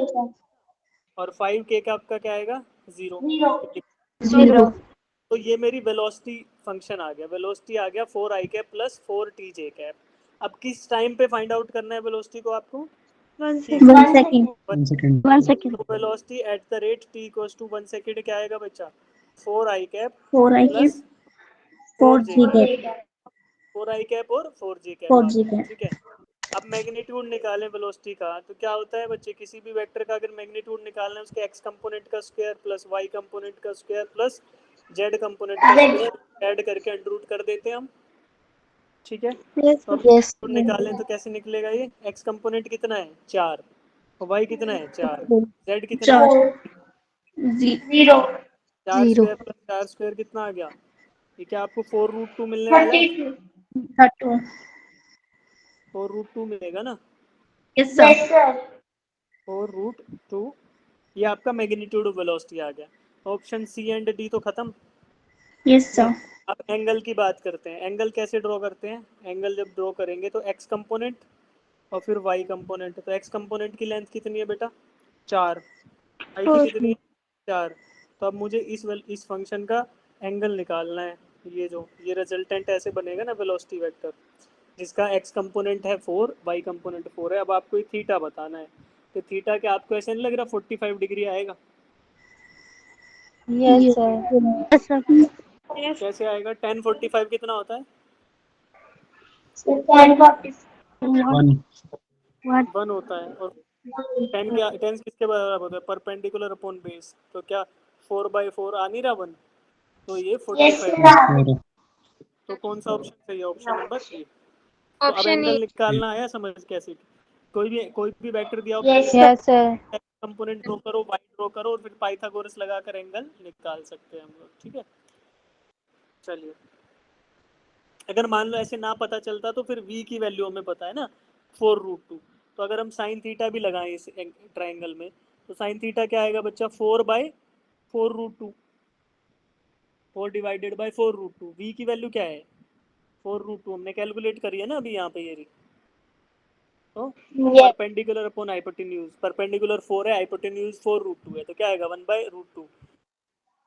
कैप, 4t और 5k का आपका क्या आएगा, 0। 0. तो ये मेरी वेलोसिटी फंक्शन आ गया, वेलोसिटी आ गया 4i कैप प्लस 4t जे कैप। अब किस टाइम पे फाइंड आउट करना है वेलोसिटी को आपको, 1 second. 1 second. 1 सेकेंड। 1 second. तो velocity at the rate t equals to 1 second क्या आएगा बच्चा, 4i cap 4i plus 4 4j G cap, gap. 4i cap और 4j कैप 4 आ G गया, gap. ठीक है। अब मैग्नीट्यूड निकालें वेलोसिटी का, तो क्या होता है बच्चे, किसी भी वेक्टर का अगर मैग्नीट्यूड निकालना है उसके x कंपोनेंट का स्क्वायर प्लस y कंपोनेंट का स्क्वायर प्लस z कंपोनेंट का स्क्वायर ऐड करके अंडर रूट कर देते हैं हम, ठीक है। Yes, तो sir. Yes. अब निकालें तो कैसे निकलेगा ये, x कंपोनेंट कितना है 4 और y कितना है 4, z कितना है 0 4 0. स्क्वायर प्लस 4 स्क्वायर कितना आ गया, ये क्या आपको 4√2 मिलने वाला है, 32 4√2 मिलेगा ना, Yes, sir. यस सर 4√2, ये आपका मैग्नीट्यूड ऑफ वेलोसिटी आ गया। ऑप्शन सी एंड डी तो खत्म। Yes, sir. अब एंगल की बात करते हैं, एंगल कैसे ड्रॉ करते हैं, एंगल जब ड्रॉ करेंगे तो एक्स कंपोनेंट और फिर वाई कंपोनेंट, तो एक्स कंपोनेंट की लेंथ कितनी है बेटा 4, वाई की 4. कितनी है 4, तो अब मुझे इस फंक्शन का एंगल निकालना है, ये रिजल्टेंट ऐसे बनेगा ना वेलोसिटी वेक्टर, जिसका एक्स कंपोनेंट है 4, वाई कंपोनेंट 4 है। अब आपको ये थीटा बताना है, तो थीटा क्या आपको ऐसे नहीं लग रहा 45 डिग्री आएगा, Yes, sir. Yes, sir. Yes. कैसे आएगा, 1045 कितना होता है, 1040 1 1 होता है, और 10 किसके बराबर होता है, परपेंडिकुलर अपॉन बेस, तो क्या 4/4 आ नहीं रहा 1, तो ये यस 45, सर सर तो कौन सा ऑप्शन सही है, ऑप्शन नंबर ए। तो अब ऑप्शन ए। एंगल निकालना आया समझ कैसे, कोई भी वेक्टर दिया हो, yes Yes, sir. Component draw करो, वाई ड्रॉ करो और फिर पाइथागोरस लगाकर एंगल निकाल सकते हैं हम लोग, ठीक है। चलिए, अगर मान लो ऐसे ना पता चलता तो फिर v की वैल्यू हमें पता है ना 4√2, तो अगर हम साइन थीटा भी लगाएं इस ट्राइंगल में, तो साइन थीटा क्या आएगा बच्चा 4/4√2, 4 डिवाइडेड बाई 4√2, v की वैल्यू क्या है 4√2, हमने कैलकुलेट करी है ना अभी यहाँ पे ये तो yes perpendicular upon hypotenuse, perpendicular 4 है, हाइपोटेन्यूज 4√2 है, तो क्या आएगा 1/√2,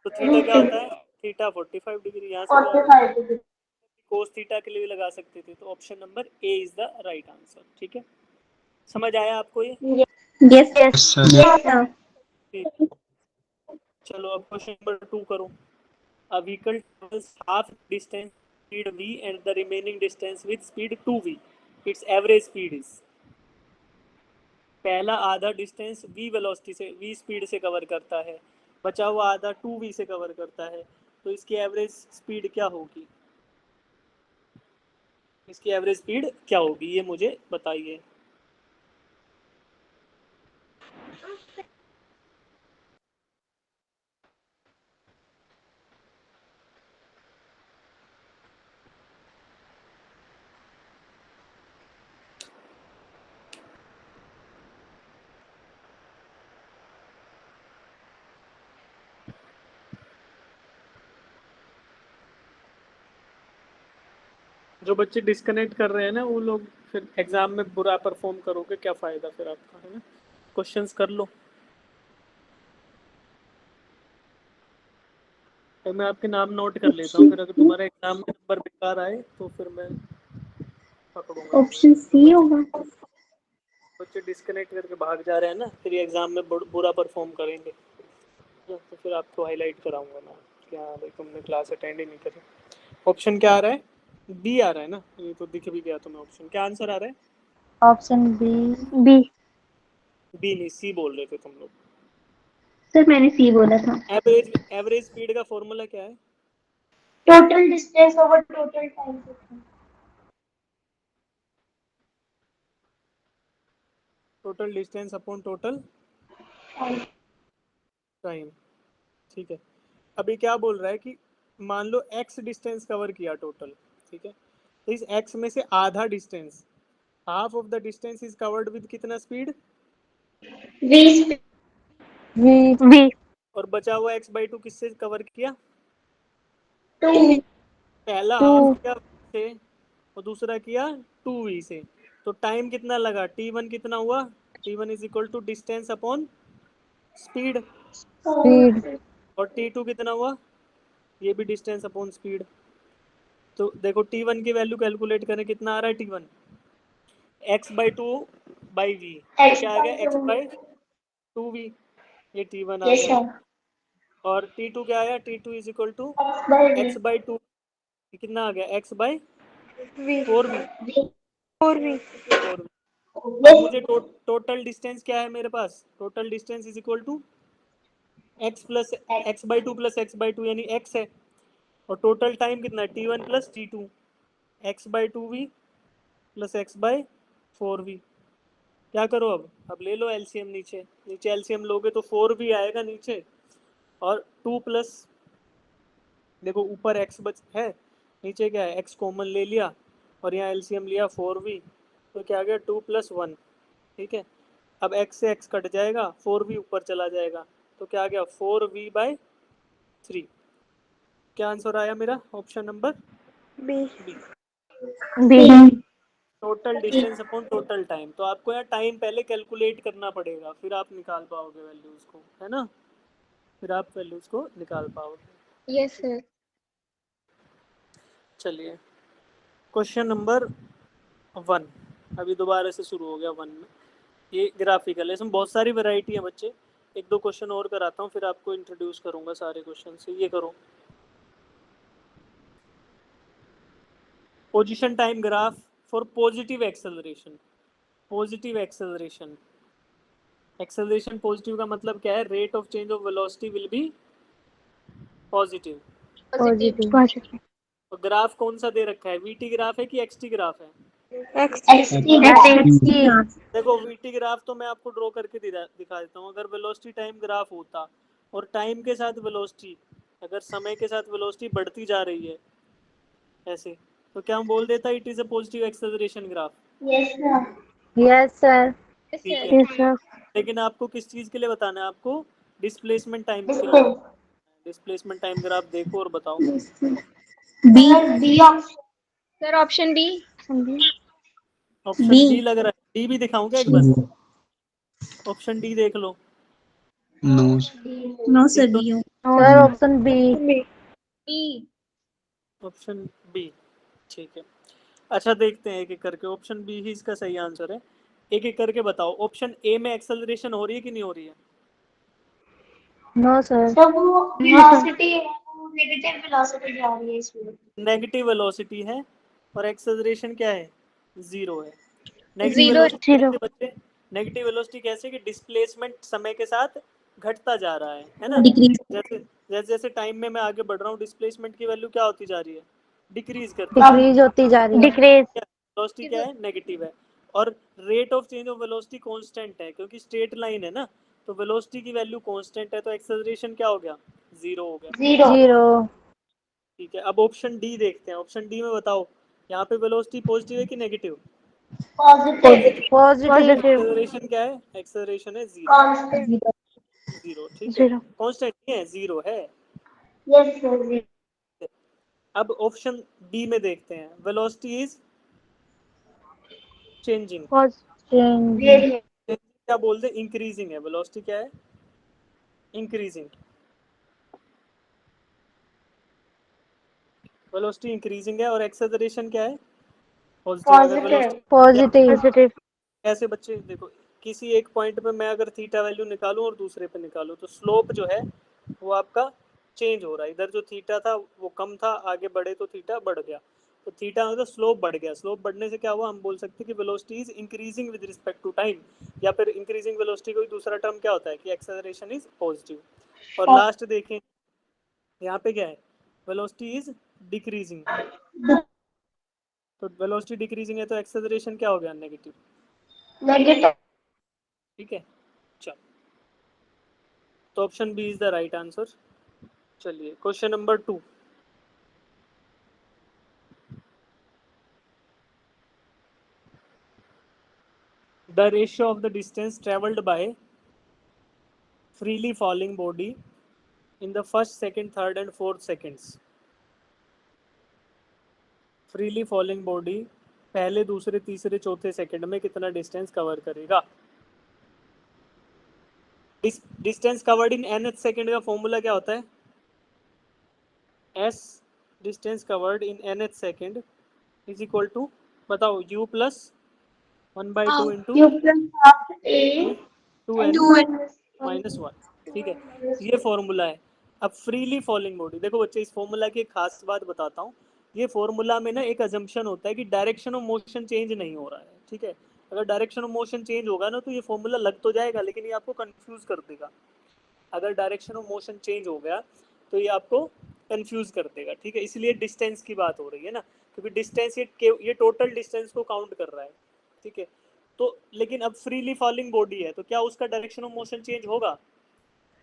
तो थीटा क्या होता है, थीटा 45 डिग्री, यहाँ से भी आ गया, 45 कोस थीटा के लिए भी लगा सकते थे, तो option number A is the right answer, ठीक है। समझ आया आपको ये, Yes, yes. Sir Yes, sir. ठीक। चलो अब क्वेश्चन नंबर 2 करो। A vehicle travels half distance speed v and the remaining distance with speed 2v, its average speed is, पहला आधा डिस्टेंस v वेलोसिटी से v स्पीड से कवर करता है, बचा हुआ आधा 2v से कवर करता है, तो इसकी एवरेज स्पीड क्या होगी, इसकी एवरेज स्पीड क्या होगी ये मुझे बताइए। जो बच्चे डिस्कनेक्ट कर रहे हैं ना वो लोग फिर एग्जाम में बुरा परफॉर्म करोगे, क्या फायदा फिर आपका, है ना। क्वेश्चंस कर लो, तो मैं आपके नाम नोट कर लेता हूँ, फिर अगर तुम्हारा एग्जाम में नंबर बेकार आए तो फिर मैं पकड़ूंगा। Option C होगा. बच्चे डिस्कनेक्ट करके भाग जा रहे हैं ना, फिर एग्जाम में बुरा परफॉर्म करेंगे, तो फिर आपको हाईलाइट कराऊंगा ना कि हाँ भाई तुमने क्लास अटेंड ही नहीं करी। ऑप्शन क्या आ रहा है, बी आ रहा है ना, ये तो दिख भी गया तुम्हें, ऑप्शन क्या आंसर आ रहा है, Option B. B. बी नहीं सी बोल रहे थे तुम लोग। सर मैंने C बोला था. एवरेज स्पीड का फॉर्मूला क्या है, total distance over total time total distance upon total time, ठीक है। अभी क्या बोल रहा है कि मान लो x डिस्टेंस कवर किया टोटल, ठीक है, तो इस x में से आधा distance, half of the distance is covered with कितना स्पीड, वी V. और बचा हुआ x/2 किससे कवर किया, 2 पहला 2. हाफ किया v से और दूसरा किया 2v से, तो टाइम कितना लगा, t1 कितना हुआ, t1 is equal to distance upon speed, Speed. और t2 कितना हुआ, ये भी डिस्टेंस अपॉन स्पीड। तो देखो t1 की वैल्यू कैलकुलेट करें, कितना आ रहा है t1, x/2 बाई v, तो क्या आ गया x/2v, ये t1 आ यस गया, सर और t2 क्या आया, t2 is equal to x/v x/2, ये कितना आ गया, x by V 4v। Four V 4v। अब मुझे टोटल डिस्टेंस क्या है मेरे पास, total distance is equal to x plus X by two plus X by two यानी x है, और टोटल टाइम कितना है t1 plus t2, x by 2v plus X by 4v। क्या करो अब ले लो एलसीएम, नीचे नीचे एलसीएम लोगे तो 4v आएगा नीचे, और 2 प्लस देखो ऊपर x बच है, नीचे क्या है x कॉमन ले लिया, और यहाँ एलसीएम लिया 4v, तो क्या आ गया 2 प्लस 1। ठीक है, अब x से x कट जाएगा, 4v ऊपर चला जाएगा, तो क्या आ गया 4v बाई 3। क्या आंसर आया मेरा, option number B B. Total distance upon total time, तो आपको यहाँ टाइम पहले कैलकुलेट करना पड़ेगा, फिर आप निकाल पाओगे वैल्यूज को, है ना, फिर आप वैल्यूज को निकाल पाओगे। Yes sir. चलिए क्वेश्चन नंबर 1 अभी दोबारा से शुरू हो गया 1 में, ये ग्राफिकल है, इसमें बहुत सारी वैरायटी है बच्चे, एक दो क्वेश्चन और कराता हूँ फिर आपको इंट्रोड्यूस करूंगा सारे क्वेश्चन से। ये करो, position time graph for positive acceleration. Positive acceleration, acceleration positive का मतलब क्या है, rate of change of velocity will be positive. Positive तो ग्राफ कौन सा दे रखा है, वीटी ग्राफ है कि एक्सटी ग्राफ है? देखो वीटी ग्राफ तो मैं आपको ड्रॉ करके दिखा देता हूँ। अगर वेलोसिटी टाइम ग्राफ होता और टाइम के साथ वेलोसिटी, अगर समय के साथ वेलोसिटी बढ़ती जा रही है ऐसे, तो क्या हम बोल देता it is a positive acceleration graph? Yes sir. ठीक है, लेकिन आपको किस चीज के लिए बताना है, आपको डिस्प्लेसमेंट टाइम के लिए। डिस्प्लेसमेंट टाइम ग्राफ देखो और बताओ। B option. Sir option B. Option D लग रहा है, डी भी दिखाऊं क्या एक बार? ऑप्शन डी देख लो। नो नो सर, तो बी हो। Sir option B. B. Option B, ठीक है। अच्छा देखते हैं एक एक करके, ऑप्शन बी ही इसका सही आंसर है। एक एक करके बताओ, ऑप्शन ए में एक्सेलरेशन हो रही है कि नहीं हो रही है? No sir. सर वो वेलोसिटी है, वो नेगेटिव वेलोसिटी जा रही है इसमें। नेगेटिव वेलोसिटी है और एक्सेलरेशन क्या है, जीरो है। Negative zero. वेलोसिटी कैसे बच्चे, नेगेटिव वेलोसिटी कैसे कि डिस्प्लेसमेंट समय के साथ घटता जा रहा है ना। डिक्रीज। जैसे जैसे जैसे टाइम में मैं आगे बढ़ रहा हूँ, डिस्प्लेसमेंट की वैल्यू क्या होती जा रही है, डिक्रीज करती है। डिक्रीज होती जा रही है। वेलोसिटी क्या है, नेगेटिव है, और rate of change of velocity constant है, क्योंकि स्ट्रेट लाइन है ना, तो वेलोसिटी की वैल्यू कांस्टेंट है, तो एक्सेलरेशन क्या हो गया, जीरो हो गया। जीरो। ठीक है, अब ऑप्शन डी देखते हैं। ऑप्शन डी में बताओ, यहाँ पे वेलोसिटी पॉजिटिव है कि नेगेटिव? पॉजिटिव। एक्सेलरेशन क्या है, एक्सेलरेशन है जीरो। कांस्टेंट। जीरो, ठीक है, कांस्टेंट नहीं है, जीरो है। Yes sir. अब ऑप्शन बी में देखते हैं, वेलोसिटी इज चेंजिंग। क्या बोलते हैं, इंक्रीजिंग है। वेलोसिटी क्या है, इंक्रीजिंग। वेलोसिटी इंक्रीजिंग है, और एक्सेलरेशन क्या है, पॉजिटिव। अगर वेलोसिटी पॉजिटिव। ऐसे बच्चे देखो, किसी एक पॉइंट पे मैं अगर थीटा वैल्यू निकालूं और दूसरे पे निकालूं, तो स्लोप जो है वो आपका चेंज हो रहा है। इधर जो थीटा था वो कम था, आगे बढ़े तो थीटा बढ़ गया, तो थीटा मतलब स्लोप बढ़ गया। स्लोप बढ़ने से क्या हुआ, हम बोल सकते हैं कि velocity is increasing with respect to time, या फिर इंक्रीजिंग वेलोसिटी कोई दूसरा टर्म क्या होता है कि एक्सेलरेशन इज पॉजिटिव। और लास्ट देखें, यहाँ पे क्या है, वेलोसिटी इज डिक्रीजिंग, तो वेलोसिटी डिक्रीजिंग है तो एक्सेलरेशन क्या हो गया, नेगेटिव। ठीक है, चलो, तो option B is the right answer. चलिए question number 2, the ratio of the distance travelled by freely falling body in the first, second, third and fourth seconds. freely falling body पहले, दूसरे, तीसरे, चौथे सेकंड में कितना डिस्टेंस कवर करेगा। Distance covered in nth second का formula क्या होता है, s distance covered in nth second is equal to, बताओ, u plus 1/2 into 2n minus 1। ठीक है, ये फॉर्मूला है। अब फ्रीली फॉलिंग बॉडी देखो बच्चे, इस फॉर्मूला की एक खास बात बताता हूँ। ये फॉर्मूला में ना एक अजम्पशन होता है कि डायरेक्शन ऑफ मोशन चेंज नहीं हो रहा है, ठीक है। अगर डायरेक्शन ऑफ मोशन चेंज होगा ना तो ये फॉर्मूला लग तो जाएगा लेकिन ये आपको कंफ्यूज कर देगा। अगर डायरेक्शन ऑफ मोशन चेंज हो गया तो ये आपको कंफ्यूज कर देगा, ठीक है। इसलिए डिस्टेंस की बात हो रही है ना, क्योंकि डिस्टेंस ये टोटल डिस्टेंस को काउंट कर रहा है, ठीक है। तो लेकिन अब फ्रीली फॉलिंग बॉडी है तो क्या उसका डायरेक्शन ऑफ मोशन चेंज होगा?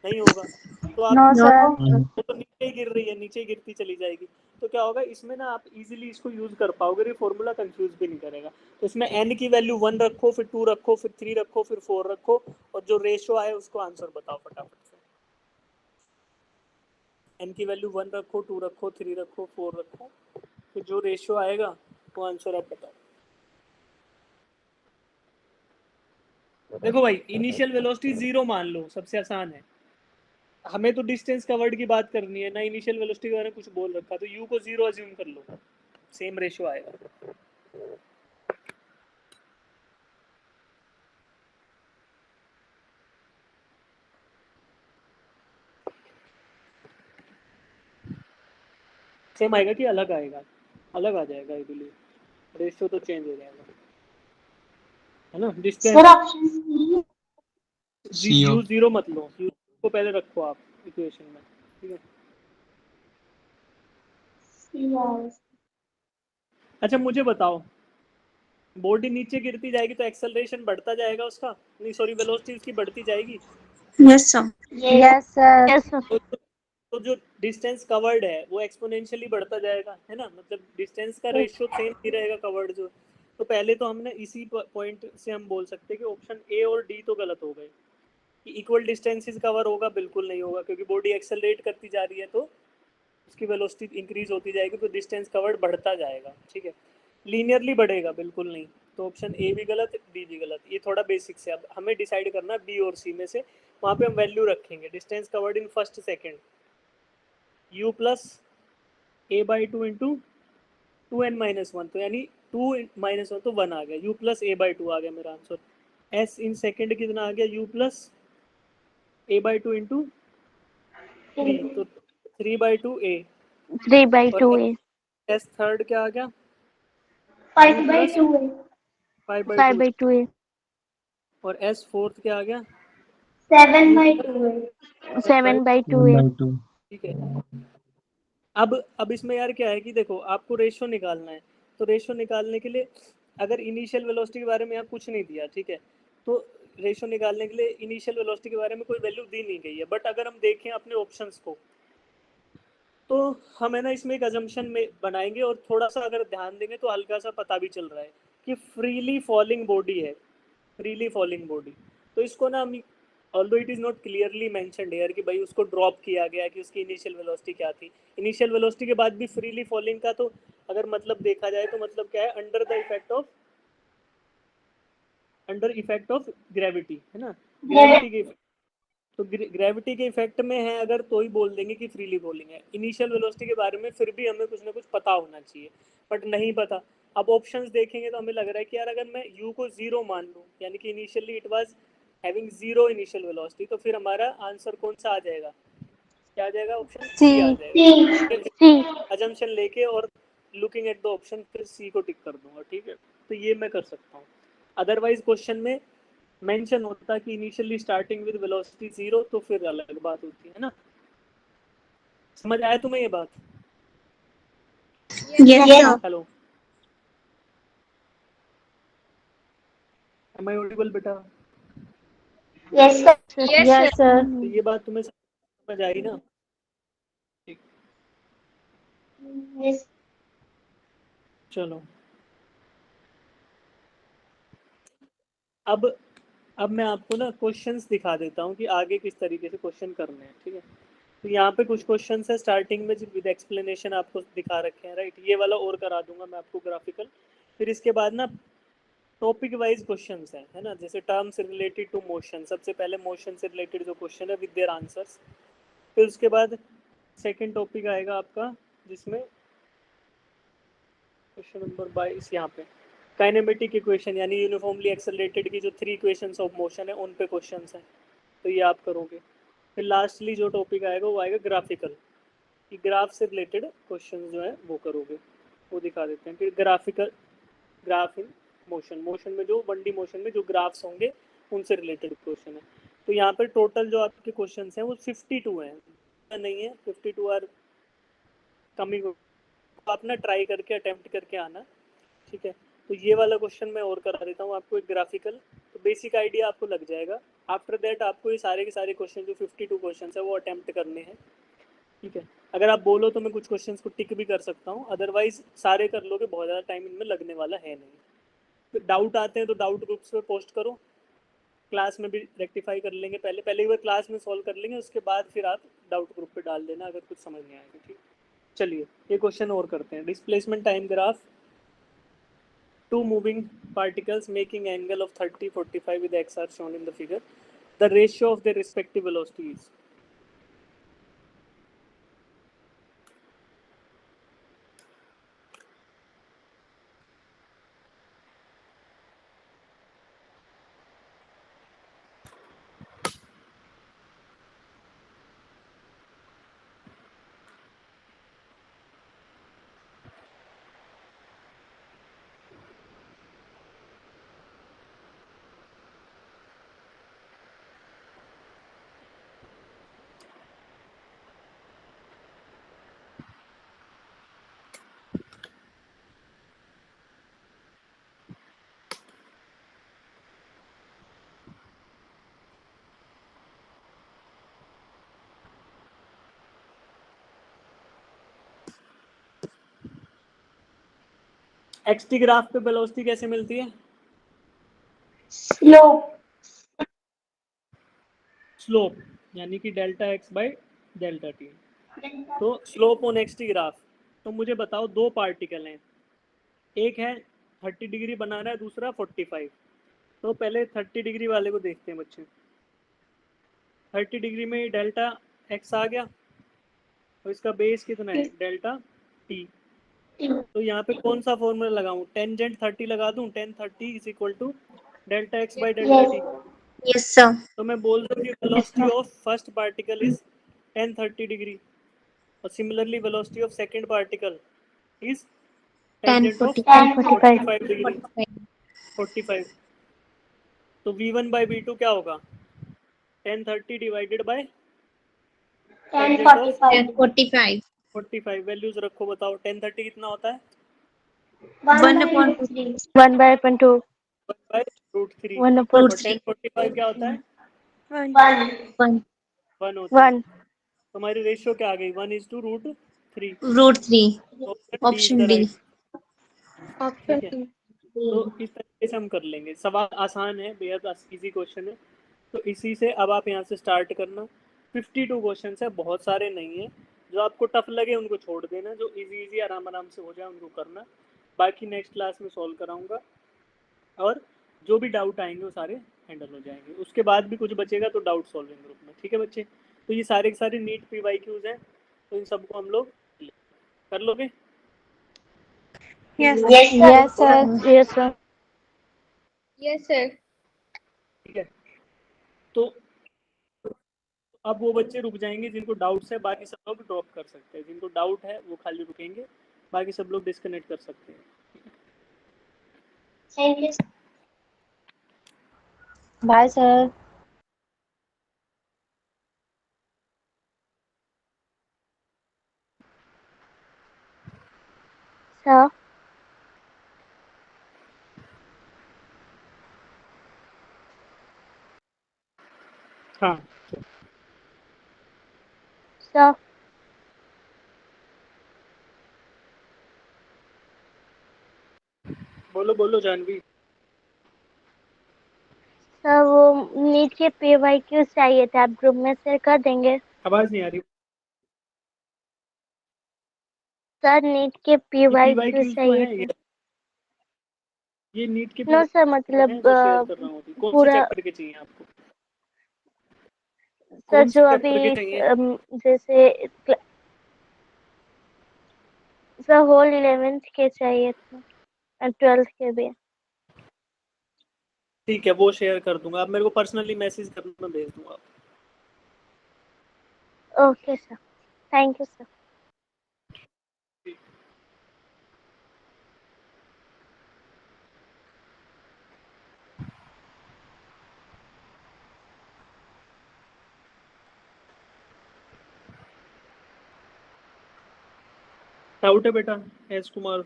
नहीं होगा। तो आप नो सर। वो तो नीचे ही गिर रही है, नीचे गिरती चली जाएगी। तो क्या होगा इसमें ना, आप इजीली इसको यूज कर पाओगे, ये फॉर्मूला कंफ्यूज भी नहीं करेगा। तो इसमें n की वैल्यू 1 रखो, फिर 2 रखो, फिर 3 रखो, फिर 4 रखो, और जो रेशियो आए उसको आंसर बताओ फटाफट से। n की वैल्यू 1 रखो, 2 रखो, 3 रखो, 4 रखो, फिर जो रेशियो आएगा वो आंसर आप बताओ। देखो भाई, इनिशियल वेलोसिटी 0 मान लो, सबसे आसान है। हमें तो डिस्टेंस कवर्ड की बात करनी है ना, इनिशियल वेलोसिटी के बारे में कुछ बोल रखा, तो u को 0 अज्यूम कर लो, सेम रेशियो आएगा। सेम आएगा कि अलग आएगा? अलग आ जाएगा, आई बिलीव। रेशियो तो चेंज हो जाएगा, है ना। Distance sir option C u 0 मत लो, u को पहले रखो आप इक्वेशन में, ठीक है। अच्छा मुझे बताओ, बॉडी नीचे गिरती जाएगी तो एक्सेलरेशन बढ़ता जाएगा उसका, नहीं सॉरी, वेलोसिटी उसकी बढ़ती जाएगी। Yes sir. Yes sir. तो जो डिस्टेंस कवर्ड है वो एक्सपोनेंशियली बढ़ता जाएगा, है ना। मतलब डिस्टेंस का रेशियो सेम ही रहेगा कवर्ड जो। तो पहले तो हमने इसी पॉइंट से हम बोल सकते हैं कि ऑप्शन ए और डी तो गलत हो गए कि इक्वल डिस्टेंसेस कवर होगा, बिल्कुल नहीं होगा, क्योंकि बॉडी एक्सेलरेट करती जा रही है तो उसकी वेलोसिटी इंक्रीज होती जाएगी, तो डिस्टेंस कवर्ड बढ़ता जाएगा, ठीक है। लीनियरली बढ़ेगा, बिल्कुल नहीं। तो ऑप्शन ए भी गलत, डी भी गलत। ये थोड़ा बेसिक्स है, अब हमें डिसाइड करना है बी और सी में से। वहाँ पे हम वैल्यू रखेंगे, distance covered in first second u plus A by 2 into 2n-1, तो यानी 2-1 तो 1 आ गया, u प्लस ए बाई 2 आ गया मेरा आंसर। s इन सेकेंड कितना आ गया, u plus A by 2 into 3, तो 3/2 a। 3/2 और A। s थर्ड क्या आ गया, 5/2 है 5/2, 5/2 A। और s फोर्थ क्या आ गया, 7/2 है 7/2 A। 1/2 ठीक है। अब इसमें यार क्या है कि देखो, आपको रेशियो निकालना है, तो रेशियो निकालने के लिए अगर इनिशियल वेलोसिटी के बारे में आप कुछ नहीं दिया, ठीक है, तो रेशियो निकालने के लिए इनिशियल वेलोसिटी के बारे में कोई वैल्यू दी नहीं गई है। बट अगर हम देखें अपने ऑप्शंस को, तो हम है ना इसमें एक अजम्पशन में बनाएंगे, और थोड़ा सा अगर ध्यान देंगे तो हल्का सा पता भी चल रहा है कि फ्रीली फॉलिंग बॉडी है, फ्रीली फॉलिंग बॉडी। तो इसको ना हम, although it is not clearly mentioned here कि भाई उसको ड्रॉप किया गया कि उसकी इनिशियल वेलोसिटी क्या थी। इनिशियल वेलोसिटी के बाद भी फ्रीली फॉलिंग का तो अगर मतलब देखा जाए तो मतलब क्या है, अंडर इफेक्ट ऑफ ग्रेविटी, है ना। ग्रेविटी के, तो ग्रेविटी के इफेक्ट में है अगर, तो ही बोल देंगे कि फ्रीली फॉलिंग है। इनिशियल वेलोसिटी के बारे में फिर भी हमें कुछ ना कुछ पता होना चाहिए, बट नहीं पता। अब ऑप्शंस देखेंगे तो हमें लग रहा है कि यार अगर मैं u को 0 मान लूँ, यानी कि initially it was having 0 initial velocity, तो फिर हमारा आंसर कौन सा आ जाएगा, क्या आ जाएगा, ऑप्शन सी आ जाएगा। C। अजम्पशन लेके और लुकिंग एट द ऑप्शन, फिर सी को टिक कर दूंगा, ठीक है। तो ये मैं कर सकता हूँ। अदरवाइज क्वेश्चन में मेंशन होता कि इनिशियली स्टार्टिंग विद वेलोसिटी 0, तो फिर अलग बात होती है ना। समझ आया तुम्हें ये बात? Yes sir. Hello, am I audible बेटा? Yes sir yes sir. तो ये बात तुम्हें समझ आई ना? ठीक, यस चलो। अब मैं आपको ना क्वेश्चंस दिखा देता हूँ कि आगे किस तरीके से क्वेश्चन करने हैं, ठीक है। तो यहाँ पे कुछ क्वेश्चंस है स्टार्टिंग में विद एक्सप्लेनेशन आपको दिखा रखे हैं, राइट। ये वाला और करा दूंगा मैं आपको ग्राफिकल। फिर इसके बाद ना टॉपिक वाइज क्वेश्चंस हैं, है ना, जैसे टर्म्स रिलेटेड टू मोशन। सबसे पहले मोशन से रिलेटेड जो क्वेश्चन है विद देयर आंसर्स। फिर उसके बाद सेकंड टॉपिक आएगा आपका, जिसमें क्वेश्चन नंबर 22 यहाँ पे काइनेमेटिक इक्वेशन, यानी यूनिफॉर्मली एक्सेलरेटेड की जो 3 इक्वेशंस ऑफ मोशन है उन पे क्वेश्चंस हैं, तो ये आप करोगे। फिर लास्टली जो टॉपिक आएगा वो आएगा ग्राफिकल, कि ग्राफ से रिलेटेड क्वेश्चन जो है वो करोगे। वो दिखा देते हैं। फिर ग्राफिकल ग्राफ इन मोशन में जो 1D मोशन में जो ग्राफ्स होंगे उनसे रिलेटेड क्वेश्चन है। तो यहाँ पर टोटल जो आपके क्वेश्चन हैं वो 52 हैं, नहीं है 52 आर कमिंग। आप ना ट्राई करके अटेम्प्ट करके आना, ठीक है। तो ये वाला क्वेश्चन मैं और करा देता हूँ आपको, एक ग्राफिकल, तो बेसिक आइडिया आपको लग जाएगा। आफ्टर दैट आपको ये सारे के सारे क्वेश्चन जो 52 क्वेश्चन है वो अटेम्प्ट करने हैं, ठीक है। अगर आप बोलो तो मैं कुछ क्वेश्चन को टिक भी कर सकता हूँ, अदरवाइज सारे कर लोगे, बहुत ज़्यादा टाइम इनमें लगने वाला है नहीं। डाउट आते हैं तो डाउट ग्रुप्स पे पोस्ट करो, क्लास में भी रेक्टिफाई कर लेंगे, पहले एक बार क्लास में सॉल्व कर लेंगे, उसके बाद फिर आप डाउट ग्रुप पे डाल देना अगर कुछ समझ नहीं आएगा, ठीक। चलिए ये क्वेश्चन और करते हैं। Displacement time graph, two moving particles making angle of 30 45 with x are shown in the figure, the ratio of their respective velocities. xt graph पे वेलोसिटी कैसे मिलती है? स्लोप। स्लोप, यानी कि delta X by delta T. तो slope on xt graph, तो मुझे बताओ दो पार्टिकल हैं, एक है 30 डिग्री बना रहा है, दूसरा 45। तो पहले 30 डिग्री वाले को देखते हैं बच्चे। 30 डिग्री में डेल्टा एक्स आ गया, और इसका बेस कितना है, डेल्टा टी। तो यहाँ पे कौन सा फॉर्मूला लगाऊं, टेंजेंट 30 लगा दूं, tan 30 is equal to delta X by delta t. Yes sir. तो मैं बोल दूं कि velocity of first particle is tan 30 degree, और similarly velocity of second particle is tangent of 45 degree, 45। तो v1 बाई v2 क्या होगा, 1030 divided by tangent of 45 45। Values रखो, बताओ 1030 कितना होता है, 1/3 1 by 2 1 बाय रूट 3। 1 और upon 1045 क्या होता है, 1 1 होता है। 1 तो हमारी रेशियो क्या आ गई, 1:√3। √3 option D is option the D. Right, option ठीक है। तो इस तरीके से हम कर लेंगे, सवाल आसान है, बेहद इजी क्वेश्चन है। तो इसी से अब आप यहाँ से स्टार्ट करना। 52 क्वेश्चन है, बहुत सारे नहीं है। जो आपको टफ लगे उनको छोड़ देना, जो इजी इजी आराम आराम से हो जाए उनको करना। बाकी नेक्स्ट क्लास में सॉल्व कराऊंगा, और जो भी डाउट आएंगे वो सारे हैंडल हो जाएंगे। उसके बाद भी कुछ बचेगा तो डाउट सॉल्विंग ग्रुप में, ठीक है बच्चे। तो ये सारे के सारे नीट PYQs हैं, तो इन सबको हम लोग कर लोगे। Yes yes sir yes sir yes sir. ठीक है, तो अब वो बच्चे रुक जाएंगे जिनको डाउट्स है, बाकी सब लोग ड्रॉप कर सकते हैं। जिनको डाउट है वो खाली रुकेंगे, बाकी सब लोग डिस्कनेक्ट कर सकते हैं। Thank you. bye sir sir हाँ sir बोलो बोलो जानवी। सर वो नीचे PYQ चाहिए था, आप ग्रुप में शेयर कर देंगे आवाज़ नहीं आ रही। सर? नीट के ये PYQ PYQs तो चाहिए हैं, थे। ये नीट के नो सर, PYQs हैं, मतलब वो शेयर कर रहा हूँ अभी। कौन से पूरा चैप्टर के चाहिए आपको, सर कौन से जो चैप्टर के अभी चाहिए? जैसे सर होल 11th के चाहिए थे और 12th के भी। ठीक है, वो शेयर कर दूंगा। आप मेरे को पर्सनली मैसेज करना, मैं भेज दूंगा। Okay sir, thank you sir. Doubt है बेटा एस कुमार?